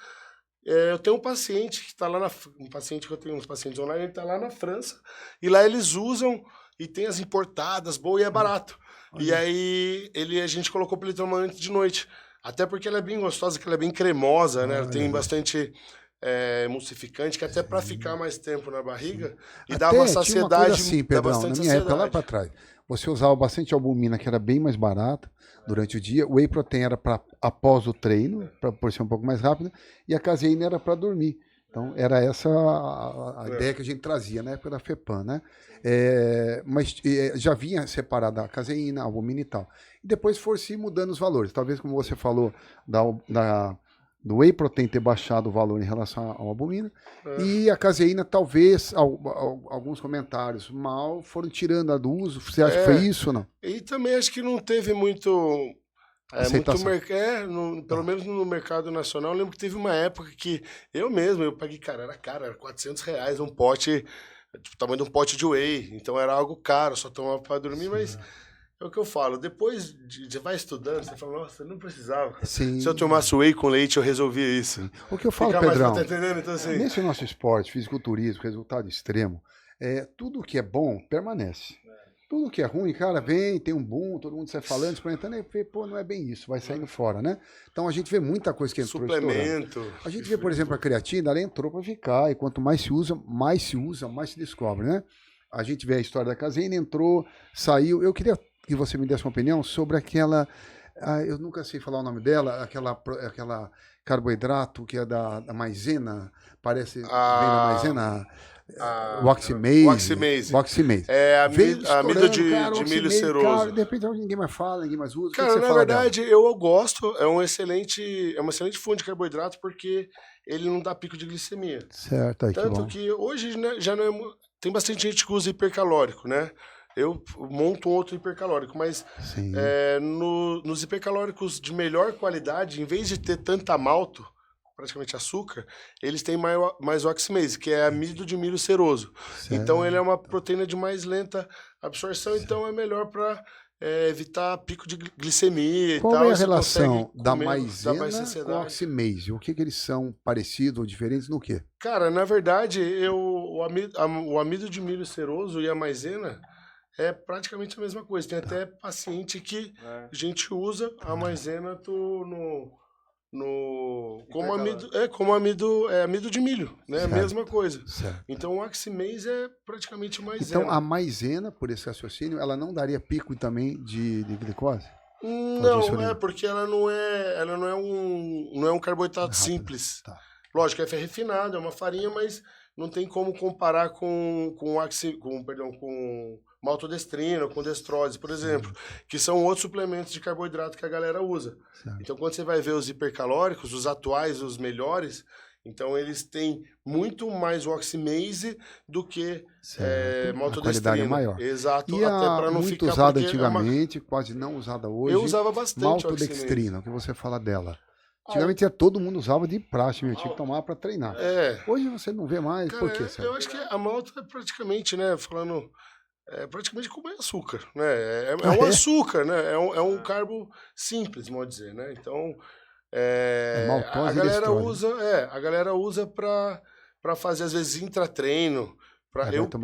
Eu tenho um paciente que está lá que eu tenho uns pacientes online, ele está lá na França, e lá eles usam, e tem as importadas, boa, e é barato. E aí, a gente colocou para ele tomar antes de noite. Até porque ela é bem gostosa, que ela é bem cremosa, né? Ela tem bastante emulsificante, que até para ficar mais tempo na barriga, e dá uma saciedade. Assim, Pedrão, na minha época, lá para trás, você usava bastante albumina, que era bem mais barata durante o dia. O whey protein era para após o treino, para ser um pouco mais rápido, e a caseína era para dormir. Então, era essa a ideia que a gente trazia na época da FEPAM, né? Mas já vinha separada a caseína, a albumina e tal. E depois for-se mudando os valores. Talvez, como você falou, do whey protein ter baixado o valor em relação ao albumina. E a caseína, talvez, alguns comentários mal foram tirando a do uso. Você acha que foi isso ou não? E também acho que não teve muito pelo menos no mercado nacional. Eu lembro que teve uma época que eu paguei, era caro, era R$400 um pote, tipo, tamanho de um pote de whey. Então era algo caro, só tomava para dormir, mas é o que eu falo. Depois de vai estudando, você fala, nossa, eu não precisava. Se eu tomasse whey com leite, eu resolvia isso. O que eu falo, Pedrão, tá entendendo? Então, assim, nesse nosso esporte, fisiculturismo, resultado extremo, tudo que é bom permanece. Tudo que é ruim, cara, tem um boom, todo mundo sai falando, experimentando, e não é bem isso, vai saindo fora, né? Então a gente vê muita coisa que entrou. Suplemento. A gente vê, por exemplo, a creatina, ela entrou para ficar, e quanto mais se usa, mais se descobre, né? A gente vê a história da caseína, entrou, saiu. Eu queria que você me desse uma opinião sobre aquela, eu nunca sei falar o nome dela, aquela carboidrato que é da maisena, parece bem da maisena. O Oximase. O Oximase. É amido de milho seroso. Cara, de repente ninguém mais fala, ninguém mais usa. Cara, na verdade, eu gosto. É uma excelente fonte de carboidrato porque ele não dá pico de glicemia. Certo, aí, tanto que hoje, né, já não é... Tem bastante gente que usa hipercalórico, né? Eu monto outro hipercalórico, mas nos hipercalóricos de melhor qualidade, em vez de ter tanta malto, praticamente açúcar, eles têm mais Oximase, que é amido de milho seroso. Certo. Então ele é uma proteína de mais lenta absorção, certo. Então é melhor para evitar pico de glicemia e tal. Qual é a relação da maisena com o Oximase? O que eles são parecidos ou diferentes no quê? Cara, na verdade, o amido de milho seroso e a maisena é praticamente a mesma coisa. Tem até paciente que a gente usa a maisena como amido de milho, né? Certo. Mesma coisa. Certo. Então o Oximase é praticamente maisena. Então a maisena, por esse raciocínio, ela não daria pico também de glicose? Não, porque ela não é um carboidrato simples. Tá. Lógico, é refinado, é uma farinha, mas não tem como comparar com maltodestrina, com destrose, por exemplo, que são outros suplementos de carboidrato que a galera usa. Certo. Então, quando você vai ver os hipercalóricos, os atuais, os melhores, então eles têm muito mais Oximase do que maltodestrina. A qualidade é maior. Exato, e até para não ficar... Muito usada antigamente, quase não usada hoje. Eu usava bastante maltodestrina, o que você fala dela? Antigamente todo mundo usava de praxe, eu tinha que tomar para treinar. Hoje você não vê mais, por quê? Eu acho que a malta é praticamente, né, falando... praticamente como açúcar, né? É um açúcar, né? É um carbo simples, vamos dizer, né? Então, a galera usa para fazer, às vezes, intratreino.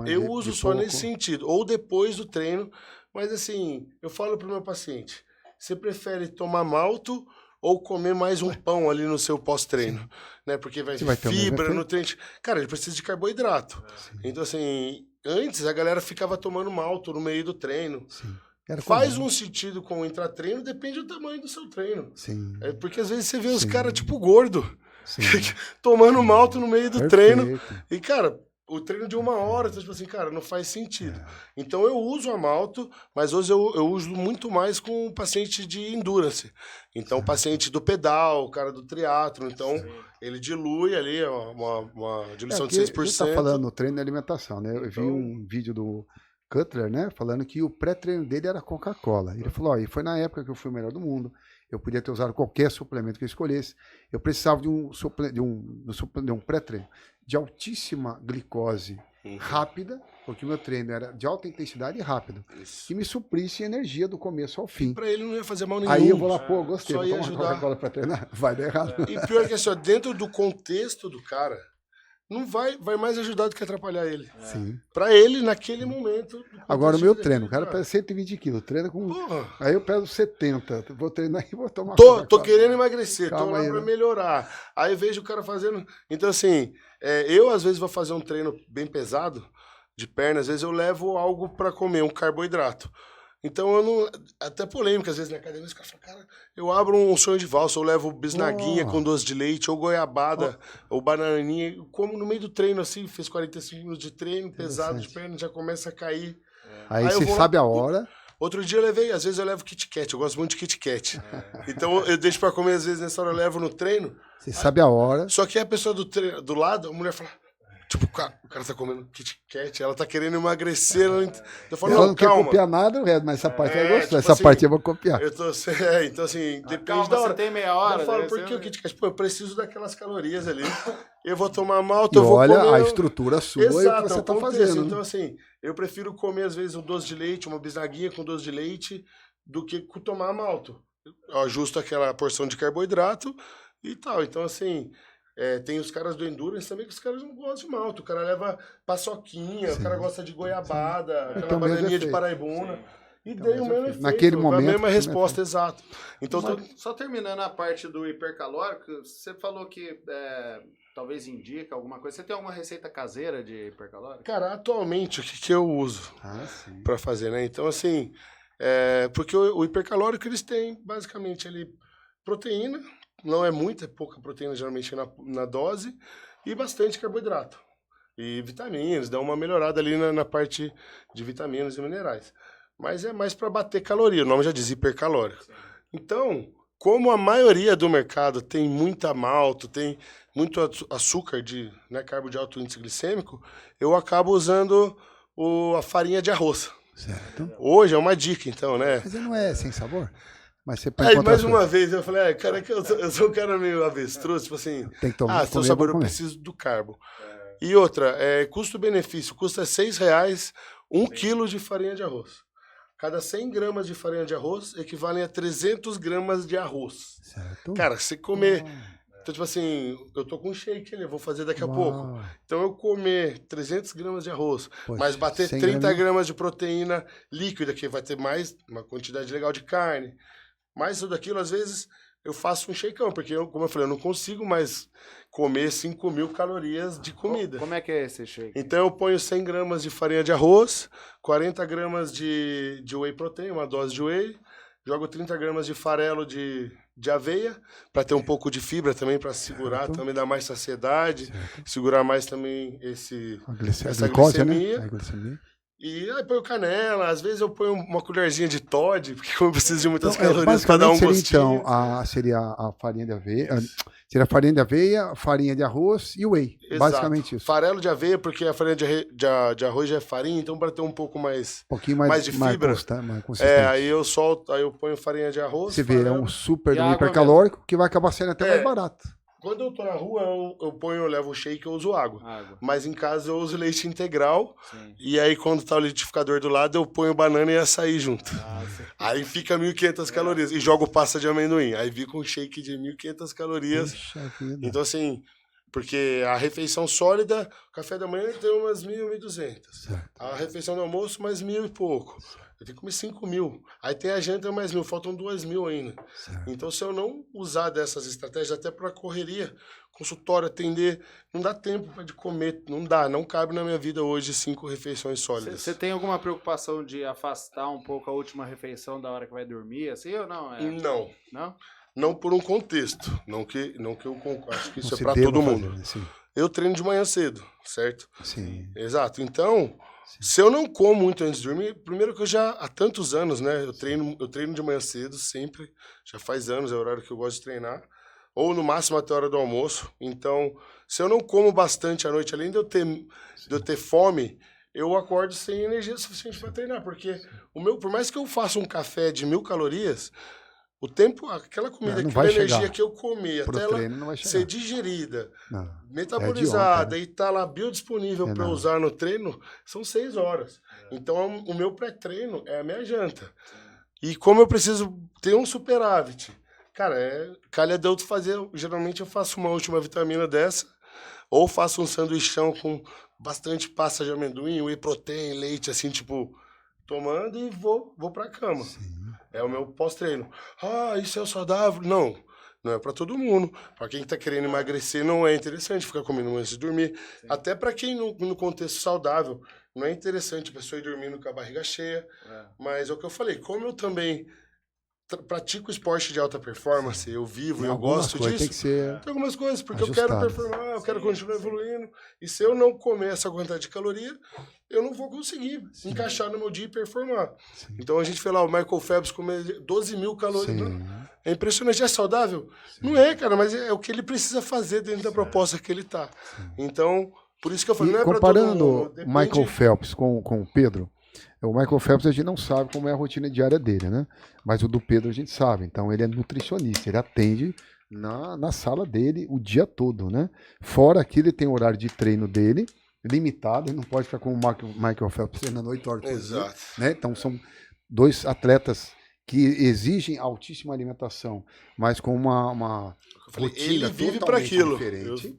Eu uso só nesse sentido. Ou depois do treino. Mas, assim, eu falo pro meu paciente, você prefere tomar malto ou comer mais um pão ali no seu pós-treino, né? Porque vai ter fibra, nutriente. Cara, ele precisa de carboidrato. Então, assim, antes a galera ficava tomando malto no meio do treino. Faz um sentido com o intratreino, depende do tamanho do seu treino. Porque às vezes você vê os caras tipo gordo, tomando malto no meio do treino. E, cara, o treino de 1 hora, então, tipo assim, cara, não faz sentido. Então eu uso a malto, mas hoje eu uso muito mais com o paciente de endurance. Então, o paciente do pedal, o cara do triatlo, então ele dilui ali uma diluição de 6%. Você tá falando no treino e alimentação, né? Eu vi um vídeo do Cutler, né, falando que o pré-treino dele era Coca-Cola. Ele falou, e foi na época que eu fui o melhor do mundo, eu podia ter usado qualquer suplemento que eu escolhesse, eu precisava de um pré-treino de altíssima glicose rápida, porque o meu treino era de alta intensidade e rápido, que me suprisse energia do começo ao fim. Pra ele não ia fazer mal nenhum. Aí eu vou lá, gostei, vou tomar Coca-Cola pra treinar, vai dar errado. E pior que assim, dentro do contexto do cara, não vai mais ajudar do que atrapalhar ele. Sim. Pra ele, naquele momento... Agora, o meu treino, o cara pesa 120 quilos, treina com... Aí eu peso 70, vou treinar e vou tomar... Tô querendo emagrecer, tô lá pra melhorar. Aí vejo o cara fazendo... Então, assim, eu às vezes vou fazer um treino bem pesado, de perna, às vezes eu levo algo pra comer, um carboidrato. Então, eu não... Até polêmica, às vezes, na academia, os caras falam, cara, eu abro um sonho de valsa, eu levo bisnaguinha com doce de leite, ou goiabada, ou bananinha, como no meio do treino, assim, fiz 45 minutos de treino, pesado de perna, já começa a cair. Aí você sabe a hora. Outro dia às vezes eu levo Kit Kat, eu gosto muito de Kit Kat. Então, eu deixo pra comer, às vezes, nessa hora eu levo no treino. Você sabe a hora. Só que a pessoa do lado, a mulher fala... Tipo, o cara tá comendo Kit Kat, ela tá querendo emagrecer. Eu falo, ela não quer copiar nada, mas essa parte ela gostou. Essa parte eu vou copiar. Então, assim, depende da hora. Você tem meia hora. Eu falo, por que o Kit Kat? Pô, eu preciso daquelas calorias ali. Eu vou tomar malta, eu vou comer... olha a estrutura sua e o que você tá fazendo. Então, assim, eu prefiro comer, às vezes, um doce de leite, uma bisnaguinha com doce de leite, do que tomar malto. Eu ajusto aquela porção de carboidrato e tal. Então, assim... tem os caras do Endurance também, que os caras não gostam de malto. O cara leva paçoquinha, o cara gosta de goiabada, aquela bananinha de paraibuna. E dei o mesmo efeito, naquele momento, a mesma resposta, exato. Então, só terminando a parte do hipercalórico, você falou que talvez indica alguma coisa. Você tem alguma receita caseira de hipercalórico? Cara, atualmente, o que eu uso para fazer, né? Então, assim, porque o hipercalórico, eles têm, basicamente, ali, proteína. Não é muita, é pouca proteína, geralmente, na dose, e bastante carboidrato. e vitaminas, dá uma melhorada ali na parte de vitaminas e minerais. Mas é mais para bater caloria, o nome já diz hipercalórico. Sim. Então, como a maioria do mercado tem muita malto, tem muito açúcar, né, carbo de alto índice glicêmico, eu acabo usando a farinha de arroz. Certo. Hoje é uma dica, então, né? Mas ele não é sem sabor? Mas você Aí, mais uma vez, eu falei, cara, que eu sou um cara meio avestruz, tipo assim, tem que tomar, seu sabor, eu preciso do carbo. E outra, custo-benefício, custa R$6 1 quilo de farinha de arroz. Cada 100 gramas de farinha de arroz equivalem a 300 gramas de arroz. Certo. Cara, se comer... Então, tipo assim, eu tô com um shake ali, eu vou fazer daqui a pouco. Então, eu comer 300 gramas de arroz, mas bater 30 gramas de proteína líquida, que vai ter mais, uma quantidade legal de carne. Mais tudo aquilo, às vezes, eu faço um shakeão, porque, como eu falei, eu não consigo mais comer 5.000 calorias de comida. Como é que é esse shake? Então, eu ponho 100 gramas de farinha de arroz, 40 gramas de whey protein, uma dose de whey, jogo 30 gramas de farelo de aveia, para ter um pouco de fibra também, para segurar, também dar mais saciedade, segurar mais também essa glicemia. Né? A glicemia. E aí ponho canela, às vezes eu ponho uma colherzinha de Toddy, porque como eu preciso de muitas calorias para dar um gostinho. Então, seria a farinha de aveia, seria farinha de aveia, farinha de arroz e whey, exato. Basicamente isso. Farelo de aveia, porque a farinha de arroz já é farinha, então para ter um pouco mais, mais de fibra. Mais consistente. Aí eu ponho farinha de arroz. Você vê, é um super hipercalórico que vai acabar sendo até mais barato. Quando eu tô na rua, eu levo o shake, eu uso água. Mas em casa eu uso leite integral. Sim. E aí, quando tá o liquidificador do lado, eu ponho banana e açaí junto. Aí fica 1.500 calorias. E jogo pasta de amendoim. Aí fica um shake de 1.500 calorias. Então, assim, porque a refeição sólida, o café da manhã tem umas 1.000, 1.200. A refeição do almoço, mais 1.000 e pouco. Eu tenho que comer 5.000. Aí tem a janta mais 1.000, faltam 2.000 ainda. Certo. Então, se eu não usar dessas estratégias, até para correria, consultório, atender, não dá tempo de comer, não cabe na minha vida hoje 5 refeições sólidas. Você tem alguma preocupação de afastar um pouco a última refeição da hora que vai dormir, assim ou não? Não. Não? Não por um contexto, não que eu concordo, acho que isso é para todo mundo. Eu treino de manhã cedo, certo? Sim. Exato. Então... Se eu não como muito antes de dormir, primeiro que eu já há tantos anos, né? Eu treino de manhã cedo, sempre. Já faz anos, é o horário que eu gosto de treinar. Ou no máximo até a hora do almoço. Então, se eu não como bastante à noite, além de eu ter fome, eu acordo sem energia suficiente para treinar. Porque por mais que eu faça um café de 1.000 calorias, o tempo, aquela comida, aquela energia que eu comi, até ela ser digerida, metabolizada e tá lá biodisponível para usar no treino, são 6 horas. Então, o meu pré-treino é a minha janta. E como eu preciso ter um superávit, cara, calha de eu fazer, geralmente eu faço uma última vitamina dessa, ou faço um sanduichão com bastante pasta de amendoim, whey protein, leite, assim, tipo, tomando e vou pra cama. Sim. É o meu pós-treino. Isso é saudável? Não é para todo mundo. Para quem tá querendo emagrecer, não é interessante ficar comendo antes de dormir. Sim. Até para quem no contexto saudável, não é interessante a pessoa ir dormindo com a barriga cheia. Mas é o que eu falei, como eu também pratico esporte de alta performance, eu vivo e eu gosto disso. Tem algumas coisas, porque eu quero performar, eu quero continuar evoluindo. E se eu não comer essa quantidade de caloria, eu não vou conseguir encaixar no meu dia e performar. Sim. Então a gente fala, o Michael Phelps comer 12.000 calorias. É impressionante, é saudável? Sim. Não é, cara, mas é o que ele precisa fazer dentro da proposta que ele tá. Sim. Então, por isso que eu falei, não é pra todo mundo. Comparando Michael Phelps com o Pedro, o Michael Phelps a gente não sabe como é a rotina diária dele, né? Mas o do Pedro a gente sabe. Então ele é nutricionista, ele atende na sala dele o dia todo, né? Fora que ele tem o horário de treino dele limitado, ele não pode ficar com o Michael Phelps treinando 8 horas por dia, né? Então são 2 atletas que exigem altíssima alimentação, mas com uma rotina ele vive para aquilo diferente.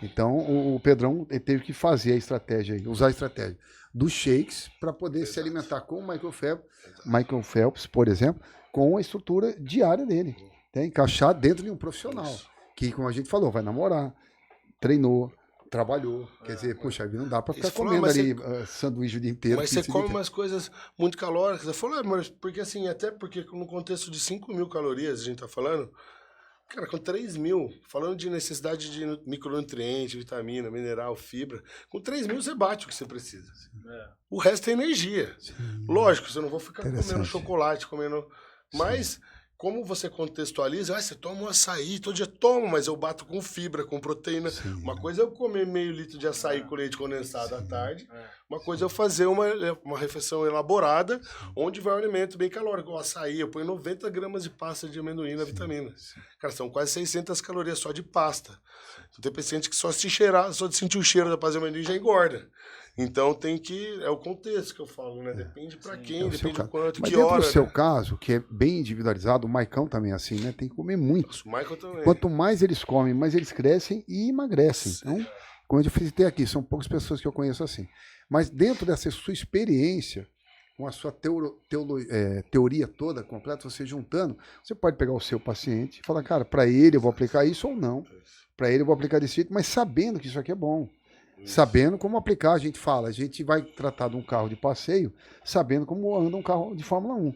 Então o Pedrão ele teve que fazer a estratégia, usar a estratégia dos shakes para poder se alimentar com o Michael Phelps, por exemplo, com a estrutura diária dele, encaixar dentro de um profissional que, como a gente falou, vai namorar, treinou, trabalhou, quer dizer, puxa, não dá para ficar comendo ali sanduíche o dia inteiro. Mas você come umas coisas muito calóricas. Eu falo, mas porque assim, até porque no contexto de 5.000 calorias, a gente tá falando, Cara, com 3 mil, falando de necessidade de micronutriente, vitamina, mineral, fibra, com 3 mil você bate o que você precisa. O resto é energia. Sim. Lógico, você não vai ficar comendo chocolate, comendo... Mas... Como você contextualiza, você toma um açaí, todo dia tomo, mas eu bato com fibra, com proteína. Sim. Uma coisa é eu comer meio litro de açaí com leite condensado à tarde, uma coisa é eu fazer uma refeição elaborada, onde vai um alimento bem calórico. O açaí, eu ponho 90 gramas de pasta de amendoim na vitamina. Cara, são quase 600 calorias só de pasta. Então, tem paciente que só de sentir o cheiro da pasta de amendoim já engorda. Então tem que... É o contexto que eu falo, né? Depende pra quem, depende do quanto, mas que dentro hora. do seu caso, que é bem individualizado, o Maicão também é assim, né? Tem que comer muito. O Michael também. Quanto mais eles comem, mais eles crescem e emagrecem. Então, como eu citei aqui, são poucas pessoas que eu conheço assim. Mas dentro dessa sua experiência, com a sua teoria toda completa, você juntando, você pode pegar o seu paciente e falar, cara, para ele eu vou aplicar isso ou não. Para ele eu vou aplicar desse jeito, mas sabendo que isso aqui é bom. Sabendo como aplicar, a gente vai tratar de um carro de passeio, sabendo como anda um carro de Fórmula 1.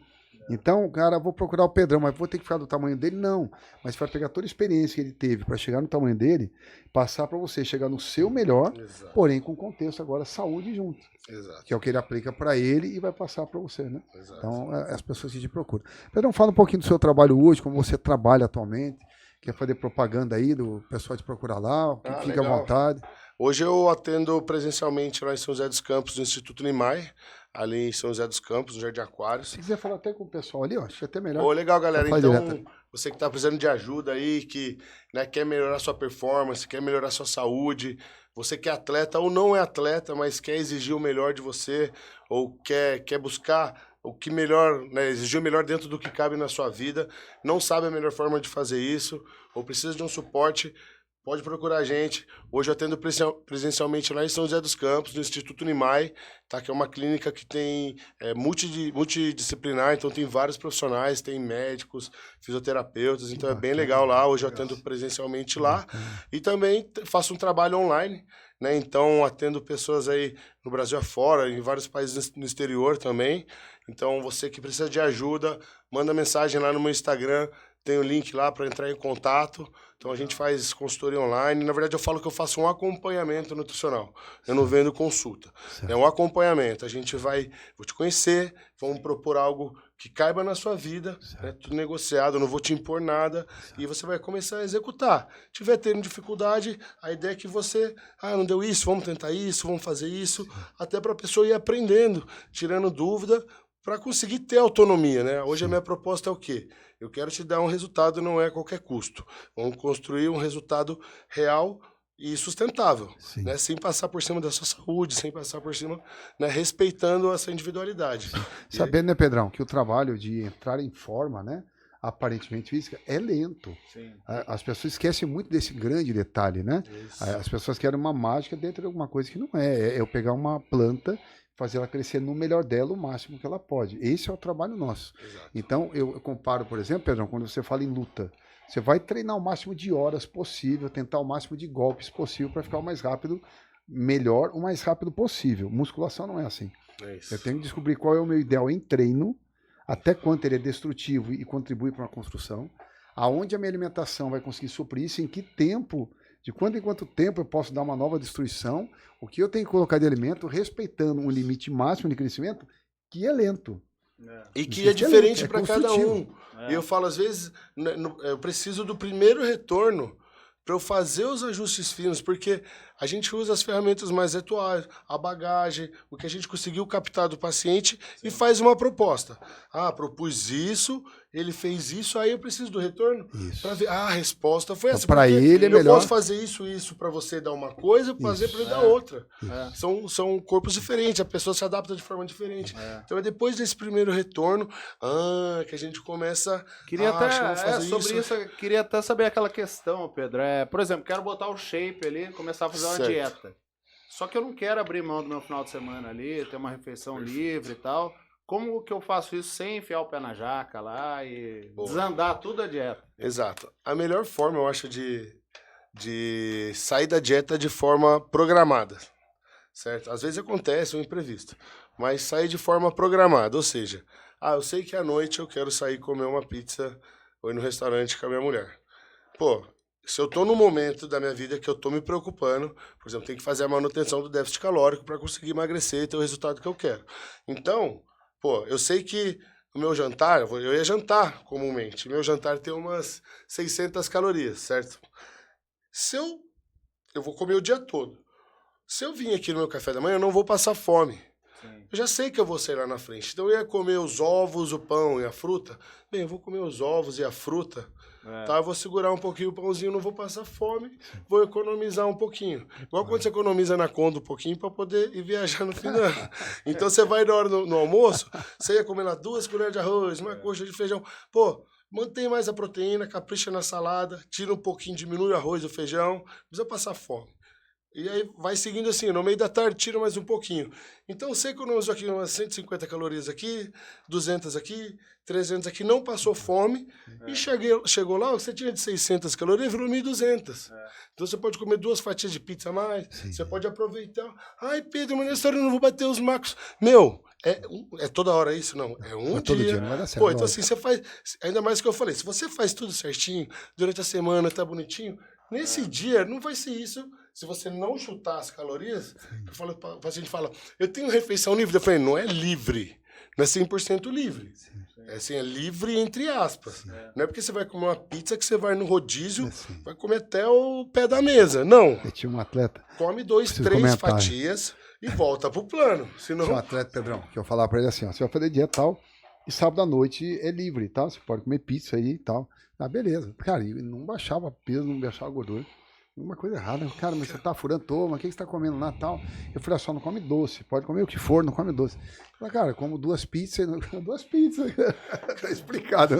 Então, cara, vou procurar o Pedrão, mas vou ter que ficar do tamanho dele? Não. Mas vai pegar toda a experiência que ele teve para chegar no tamanho dele, passar para você chegar no seu melhor, porém com contexto agora saúde junto. Exato. Que é o que ele aplica para ele e vai passar para você, né? Exato. Então, as pessoas que te procuram. Pedrão, fala um pouquinho do seu trabalho hoje, como você trabalha atualmente. Quer fazer propaganda aí do pessoal te procurar lá? Fica à vontade. Hoje eu atendo presencialmente lá em São José dos Campos, no Instituto Nimai, ali em São José dos Campos, no Jardim Aquários. Se quiser falar até com o pessoal ali, ó, acho que é até melhor. Ô, legal, galera. Então, você que está precisando de ajuda aí, que quer melhorar sua performance, quer melhorar sua saúde, você que é atleta ou não é atleta, mas quer exigir o melhor de você, ou quer buscar o que melhor, exigir o melhor dentro do que cabe na sua vida, não sabe a melhor forma de fazer isso, ou precisa de um suporte, pode procurar a gente. Hoje eu atendo presencialmente lá em São José dos Campos, no Instituto Nimai, tá? Que é uma clínica que tem multidisciplinar, então tem vários profissionais, tem médicos, fisioterapeutas, então é bem legal lá. Hoje eu atendo presencialmente lá e também faço um trabalho online, né? Então atendo pessoas aí no Brasil afora, em vários países no exterior também. Então você que precisa de ajuda, manda mensagem lá no meu Instagram, tem o link lá para entrar em contato. Então a gente faz consultoria online. Na verdade eu falo que eu faço um acompanhamento nutricional. Eu não vendo consulta. Certo. É um acompanhamento. A gente vou te conhecer, vamos propor algo que caiba na sua vida, né? Tudo negociado, eu não vou te impor nada. Certo. E você vai começar a executar. Tiver tendo dificuldade, a ideia é que você, não deu isso, vamos tentar isso, vamos fazer isso, até para a pessoa ir aprendendo, tirando dúvida, para conseguir ter autonomia, né? Hoje a minha proposta é o quê? Eu quero te dar um resultado, não é a qualquer custo. Vamos construir um resultado real e sustentável, né? Sem passar por cima da sua saúde, sem passar por cima, né? Respeitando essa individualidade. Sabendo, né, Pedrão, que o trabalho de entrar em forma, né, aparentemente física, é lento. Sim. As pessoas esquecem muito desse grande detalhe, né? Isso. As pessoas querem uma mágica dentro de alguma coisa que não é. É eu pegar uma planta, fazer ela crescer no melhor dela o máximo que ela pode. Esse é o trabalho nosso. Exato. Então, eu comparo, por exemplo, Pedrão, quando você fala em luta, você vai treinar o máximo de horas possível, tentar o máximo de golpes possível para ficar o mais rápido, melhor, o mais rápido possível. Musculação não é assim. É isso. Eu tenho que descobrir qual é o meu ideal em treino, até quanto ele é destrutivo e contribui para uma construção, aonde a minha alimentação vai conseguir suprir isso, em que tempo, de quanto em quanto tempo eu posso dar uma nova destruição, o que eu tenho que colocar de alimento, respeitando um limite máximo de crescimento, que é lento. E que é diferente para cada um. E eu falo, às vezes, eu preciso do primeiro retorno para eu fazer os ajustes finos, porque a gente usa as ferramentas mais atuais, a bagagem, o que a gente conseguiu captar do paciente e faz uma proposta. Propus isso, ele fez isso, aí eu preciso do retorno para ver. A resposta foi essa. Para ele é melhor. Eu posso fazer isso para você dar uma coisa, fazer para ele dar outra. São corpos diferentes, a pessoa se adapta de forma diferente. Então é depois desse primeiro retorno que a gente começa a fazer sobre isso. Eu queria até saber aquela questão, Pedro. Por exemplo, quero botar o shape ali, começar a fazer uma dieta. Só que eu não quero abrir mão do meu final de semana ali, ter uma refeição livre e tal. Como que eu faço isso sem enfiar o pé na jaca lá e desandar tudo a dieta? Exato. A melhor forma, eu acho, de sair da dieta de forma programada, certo? Às vezes acontece um imprevisto, mas sair de forma programada, ou seja, eu sei que à noite eu quero sair comer uma pizza ou ir no restaurante com a minha mulher. pô, se eu tô num momento da minha vida que eu tô me preocupando, por exemplo, tem que fazer a manutenção do déficit calórico para conseguir emagrecer e ter o resultado que eu quero. Então, pô, eu sei que o meu jantar, eu ia jantar comumente, meu jantar tem umas 600 calorias, certo? Se eu vou comer o dia todo. Se eu vim aqui no meu café da manhã, eu não vou passar fome. Sim. Eu já sei que eu vou sair lá na frente. Então eu ia comer os ovos, o pão e a fruta. Bem, eu vou comer os ovos e a fruta. Tá? Eu vou segurar um pouquinho o pãozinho, não vou passar fome. Vou economizar um pouquinho. Igual quando você economiza na conta um pouquinho para poder ir viajar no fim do ano. Então você vai na hora no almoço, você ia comer lá 2 colheres de arroz, uma coxa de feijão. Pô, mantém mais a proteína, capricha na salada, tira um pouquinho, diminui o arroz, o feijão. Não precisa passar fome. E aí vai seguindo assim, no meio da tarde tira mais um pouquinho. Então você economizou aqui umas 150 calorias aqui, 200 aqui, 300 aqui, não passou fome. E chegou lá, você tinha de 600 calorias, virou 1.200. Então você pode comer 2 fatias de pizza a mais, você pode aproveitar. Ai, Pedro, mas nessa hora eu não vou bater os macros. Meu, é toda hora isso? Não, é um dia. Todo dia, não vai dar certo. Pô, então assim, você faz, ainda mais que eu falei, se você faz tudo certinho, durante a semana tá bonitinho, nesse dia não vai ser isso. Se você não chutar as calorias, eu falo, o paciente fala, eu tenho refeição livre. Eu falei, não é livre, não é 100% livre. É assim, é livre entre aspas. Não é porque você vai comer uma pizza que você vai no rodízio, vai comer até o pé da mesa. Não. Eu tinha um atleta. Come 2, 3 fatias e volta pro plano. Senão... Tinha um atleta, Pedrão, que eu falava pra ele assim, ó, você vai fazer dieta e tal, e sábado à noite é livre, tá? Você pode comer pizza aí e tal. Ah, beleza. Cara, ele não baixava peso, não baixava gordura. Uma coisa errada, cara, mas você tá furando, toma, o que você tá comendo lá e tal? Eu falei, só não come doce, pode comer o que for, não come doce. Eu falei, cara, como 2 pizzas, 2 pizzas, tá explicado.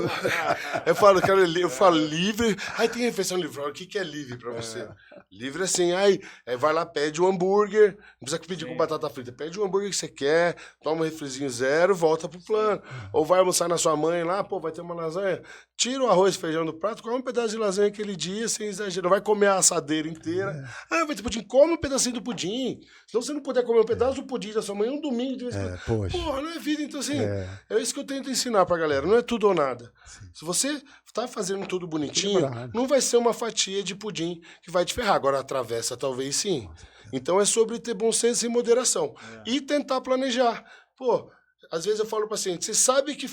Eu falo, cara, eu falo livre, aí tem refeição livre, o que é livre pra você? Livre assim, aí vai lá, pede um hambúrguer, não precisa pedir com batata frita, pede um hambúrguer que você quer, toma um refrizinho 0, volta pro plano. Ou vai almoçar na sua mãe lá, pô, vai ter uma lasanha, tira o arroz e feijão do prato, come um pedaço de lasanha aquele dia, sem exagero, não vai comer a assadeira inteira. Ah, vai ter pudim, come um pedacinho do pudim. Se você não puder comer um pedaço do pudim da sua mãe, um domingo de vez em quando. Porra, não é vida. Então, assim, é isso que eu tento ensinar pra galera. Não é tudo ou nada. Se você tá fazendo tudo bonitinho, não vai ser uma fatia de pudim que vai te ferrar. Agora, a travessa, talvez sim. Então, é sobre ter bom senso e moderação. E tentar planejar. Pô, às vezes eu falo pro paciente, você sabe que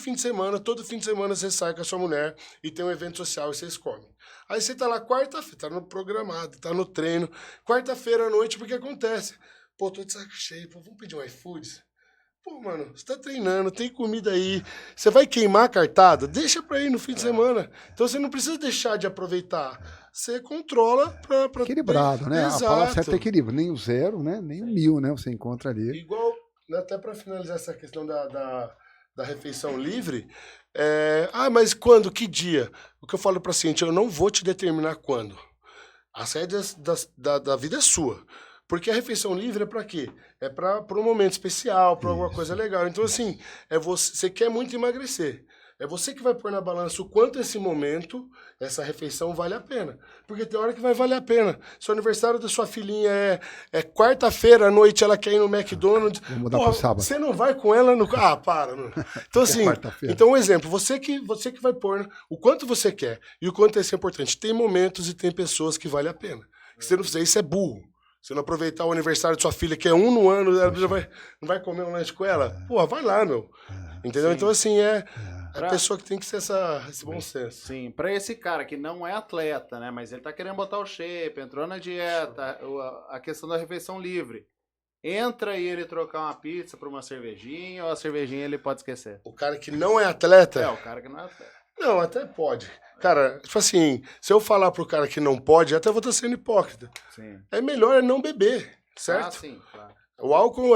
todo fim de semana você sai com a sua mulher e tem um evento social e vocês comem. Aí você tá lá quarta-feira, tá no programado, tá no treino, quarta-feira à noite, porque acontece. Pô, tô de saco cheio, pô, vamos pedir um iFood? Pô, mano, você tá treinando, tem comida aí, você vai queimar a cartada? Deixa pra ir no fim de semana. Então você não precisa deixar de aproveitar. Você controla pra equilibrado, né? Exato. A palavra certa é equilíbrio, nem o 0, né? Nem o 1000, né? Você encontra ali. Igual, até para finalizar essa questão da refeição livre, mas quando, que dia? O que eu falo para o paciente, eu não vou te determinar quando. A sede da vida é sua. Porque a refeição livre é para quê? É para um momento especial, para alguma coisa legal. Então, assim, você quer muito emagrecer. É você que vai pôr na balança o quanto esse momento, essa refeição vale a pena. Porque tem hora que vai valer a pena. Se o aniversário da sua filhinha é quarta-feira à noite, ela quer ir no McDonald's. Vou mudar pro sábado. Você não vai com ela no... Ah, para. Não. Então, assim, então um exemplo. Você que vai pôr o quanto você quer e o quanto isso é importante. Tem momentos e tem pessoas que vale a pena. Se você não fizer isso, é burro. Se não aproveitar o aniversário de sua filha, que é 1 no ano, ela não vai comer um lanche com ela? Porra, vai lá, meu. Entendeu? Sim. Então, assim, a pessoa que tem que ser esse bom senso. Sim, pra esse cara que não é atleta, né, mas ele tá querendo botar o shape, entrou na dieta, a questão da refeição livre. Entra e ele trocar uma pizza por uma cervejinha, ou a cervejinha ele pode esquecer? O cara que não é atleta? O cara que não é atleta. Não, até pode. Cara, tipo assim, se eu falar pro cara que não pode, até vou estar sendo hipócrita. Sim. É melhor não beber, certo? Ah, sim, claro. O álcool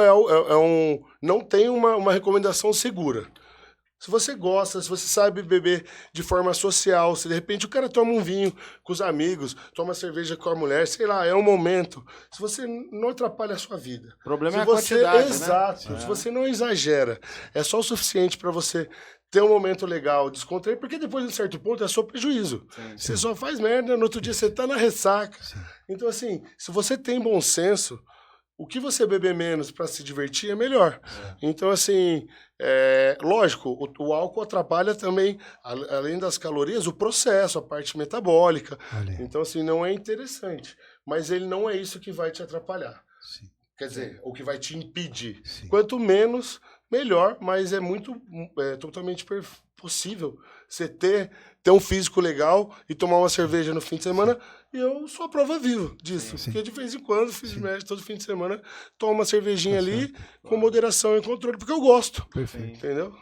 não tem uma recomendação segura. Se você gosta, se você sabe beber de forma social, se de repente o cara toma um vinho com os amigos, toma cerveja com a mulher, sei lá, é um momento. Se você não atrapalha a sua vida. O problema é a quantidade, exato, né? Se você não exagera, é só o suficiente para você ter um momento legal, descontrair, porque depois de um certo ponto é só prejuízo. Sim. Você só faz merda, no outro dia você tá na ressaca. Sim. Então, assim, se você tem bom senso, o que você beber menos para se divertir é melhor. Então, assim, lógico, o álcool atrapalha também, além das calorias, o processo, a parte metabólica. Então, assim, não é interessante. Mas ele não é isso que vai te atrapalhar. Sim. Quer dizer, o que vai te impedir. Sim. Quanto menos, melhor, mas é totalmente possível você ter um físico legal e tomar uma cerveja no fim de semana. E eu sou a prova viva disso. Sim. Porque de vez em quando, fiz média todo fim de semana, tomo uma cervejinha ali com moderação e controle, porque eu gosto. Perfeito. Entendeu?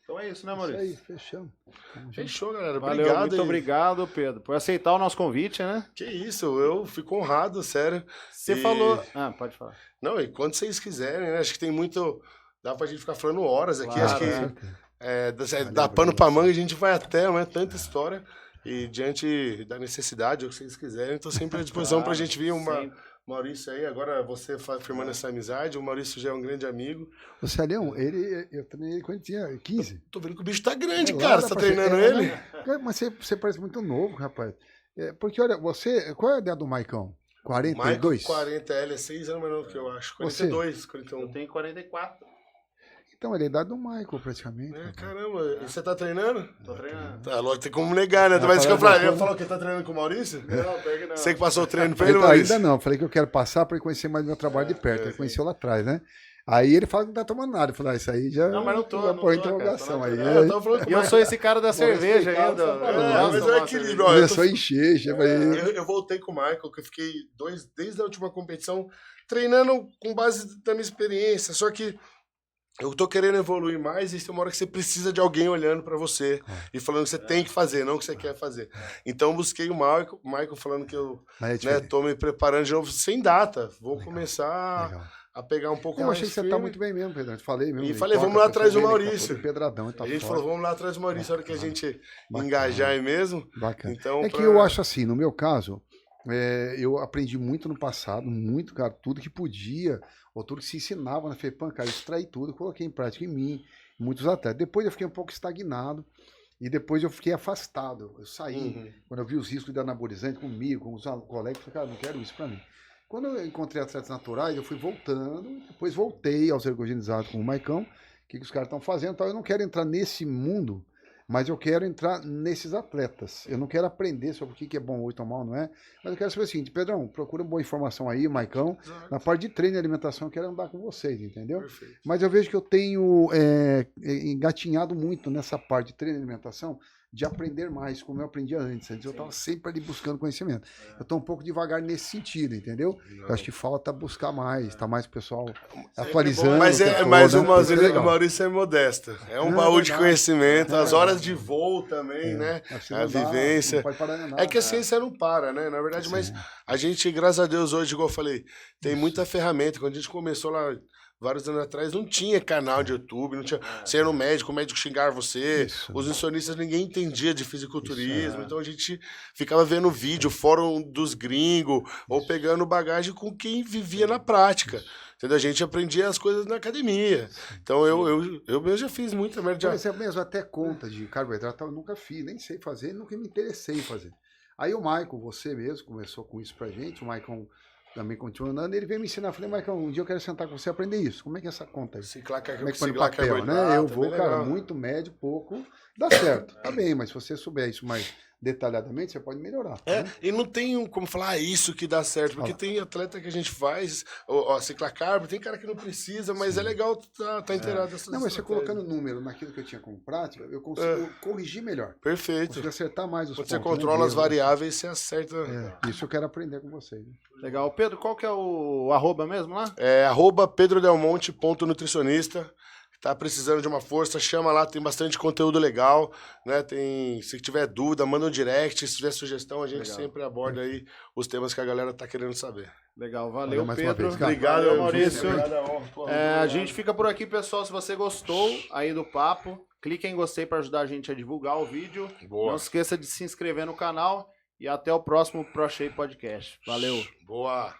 Então é isso, né, Maurício? Isso aí, fechamos. Fechou, galera. Valeu, Obrigado. muito obrigado, Pedro, por aceitar o nosso convite, né? Que isso, eu fico honrado, sério. Você falou... pode falar. Não, e quando vocês quiserem, né? Acho que tem muito... Dá pra gente ficar falando horas aqui. Claro, Acho que dá pano pra manga, a gente vai até, né? Tanta história. E diante da necessidade, ou o que vocês quiserem, estou sempre à disposição pra gente vir. Maurício aí, agora você firmando essa amizade, o Maurício já é um grande amigo. O Celião, eu treinei ele quando tinha 15. Tô vendo que o bicho tá grande, cara. Você tá treinando ele? Mas você parece muito novo, rapaz. Porque, olha, qual é a ideia do Maicão? 42? Maicon, 40, ele é 6 anos mais novo que eu acho. 42, 41. Eu tenho 44. Então, ele é a idade do Michael, praticamente. Caramba, e você tá treinando? Tô treinando. Tá, lógico, tem como negar, né? Mas eu falou que tá treinando com o Maurício? Não, pega não. Você que passou o treino pra ele, Maurício? Ainda não, falei que eu quero passar para ele conhecer mais meu trabalho de perto. Ele conheceu lá atrás, né? Aí ele fala que não tá tomando nada. Eu falei, isso aí já... Não, mas não tô. Por interrogação aí. E eu sou esse cara da cerveja ainda. Mas é o equilíbrio. Começou a encher. Eu voltei com o Michael, que eu fiquei desde a última competição treinando com base da minha experiência. Só que eu tô querendo evoluir mais e tem uma hora que você precisa de alguém olhando pra você e falando que você tem que fazer, não que você quer fazer. Então eu busquei o Michael falando que eu tô me preparando de novo sem data. Vou começar a pegar um pouco mais. Eu achei que você tá muito bem mesmo, Pedro. Eu falei mesmo. E falei, vamos lá atrás do Maurício. Pedradão, a gente falou, vamos lá atrás do Maurício, a hora que a gente engajar aí mesmo. Bacana. Então, que eu acho assim, no meu caso, eu aprendi muito no passado, muito, cara, tudo que podia, ou tudo que se ensinava na FEPAM, cara, extraí tudo, coloquei em prática em mim, em muitos atletas. Depois eu fiquei um pouco estagnado e depois eu fiquei afastado. Eu saí, quando eu vi os riscos de anabolizante comigo, com os colegas, eu falei, cara, não quero isso pra mim. Quando eu encontrei atletas naturais, eu fui voltando, depois voltei aos ergogenizados com o Maicão, o que os caras estão fazendo, então eu não quero entrar nesse mundo, mas eu quero entrar nesses atletas. Eu não quero aprender sobre o que é bom ou mal, não é? Mas eu quero saber o seguinte, Pedrão, procura uma boa informação aí, Maicão. Exato. Na parte de treino e alimentação, eu quero andar com vocês, entendeu? Perfeito. Mas eu vejo que eu tenho engatinhado muito nessa parte de treino e alimentação, de aprender mais, como eu aprendia antes. Antes eu estava sempre ali buscando conhecimento. Eu estou um pouco devagar nesse sentido, entendeu? Eu acho que falta buscar mais, tá mais o pessoal atualizando. Mas o Maurício é modesto. É um baú de conhecimento, as horas de voo também, né? A vivência. É que a ciência não para, né? Na verdade, mas a gente, graças a Deus, hoje, igual eu falei, tem muita ferramenta. Quando a gente começou lá vários anos atrás, não tinha canal de YouTube, não tinha. Você ia no médico, o médico xingava você, os nutricionistas, ninguém entendia de fisiculturismo, então a gente ficava vendo vídeo, fórum dos gringos, ou pegando bagagem com quem vivia na prática. Entendeu? A gente aprendia as coisas na academia. Então eu mesmo já fiz muita merda. Por exemplo, mesmo até conta de carboidrato eu nunca fiz, nem sei fazer, nunca me interessei em fazer. Aí o Michael, você mesmo, começou com isso pra gente, o Michael também continua andando, ele veio me ensinar, eu falei, Michael, um dia eu quero sentar com você e aprender isso. Como é que é essa conta aí? Como é que põe no papel, né? Eu vou, cara, muito médio, pouco, dá certo, tá bem, mas se você souber isso mais detalhadamente, você pode melhorar. Né? E não tem como falar isso que dá certo, porque tem atleta que a gente faz, ciclacarbo, tem cara que não precisa, mas é legal tá inteirado dessas Não, mas você colocando número naquilo que eu tinha como prática, eu consigo corrigir melhor. Perfeito. Consigo acertar mais os pontos. Você controla as variáveis e você acerta. Isso eu quero aprender com vocês. Né? Legal. Pedro, qual que é o arroba mesmo lá? É @pedrodelmonte.nutricionista. Tá precisando de uma força, chama lá, tem bastante conteúdo legal, né? Se tiver dúvida, manda um direct, se tiver sugestão, a gente sempre aborda aí os temas que a galera tá querendo saber. Legal, valeu Pedro. Obrigado, Maurício. A gente fica por aqui, pessoal. Se você gostou aí do papo, clique em gostei para ajudar a gente a divulgar o vídeo. Boa. Não esqueça de se inscrever no canal e até o próximo ProShape Podcast. Valeu. Boa.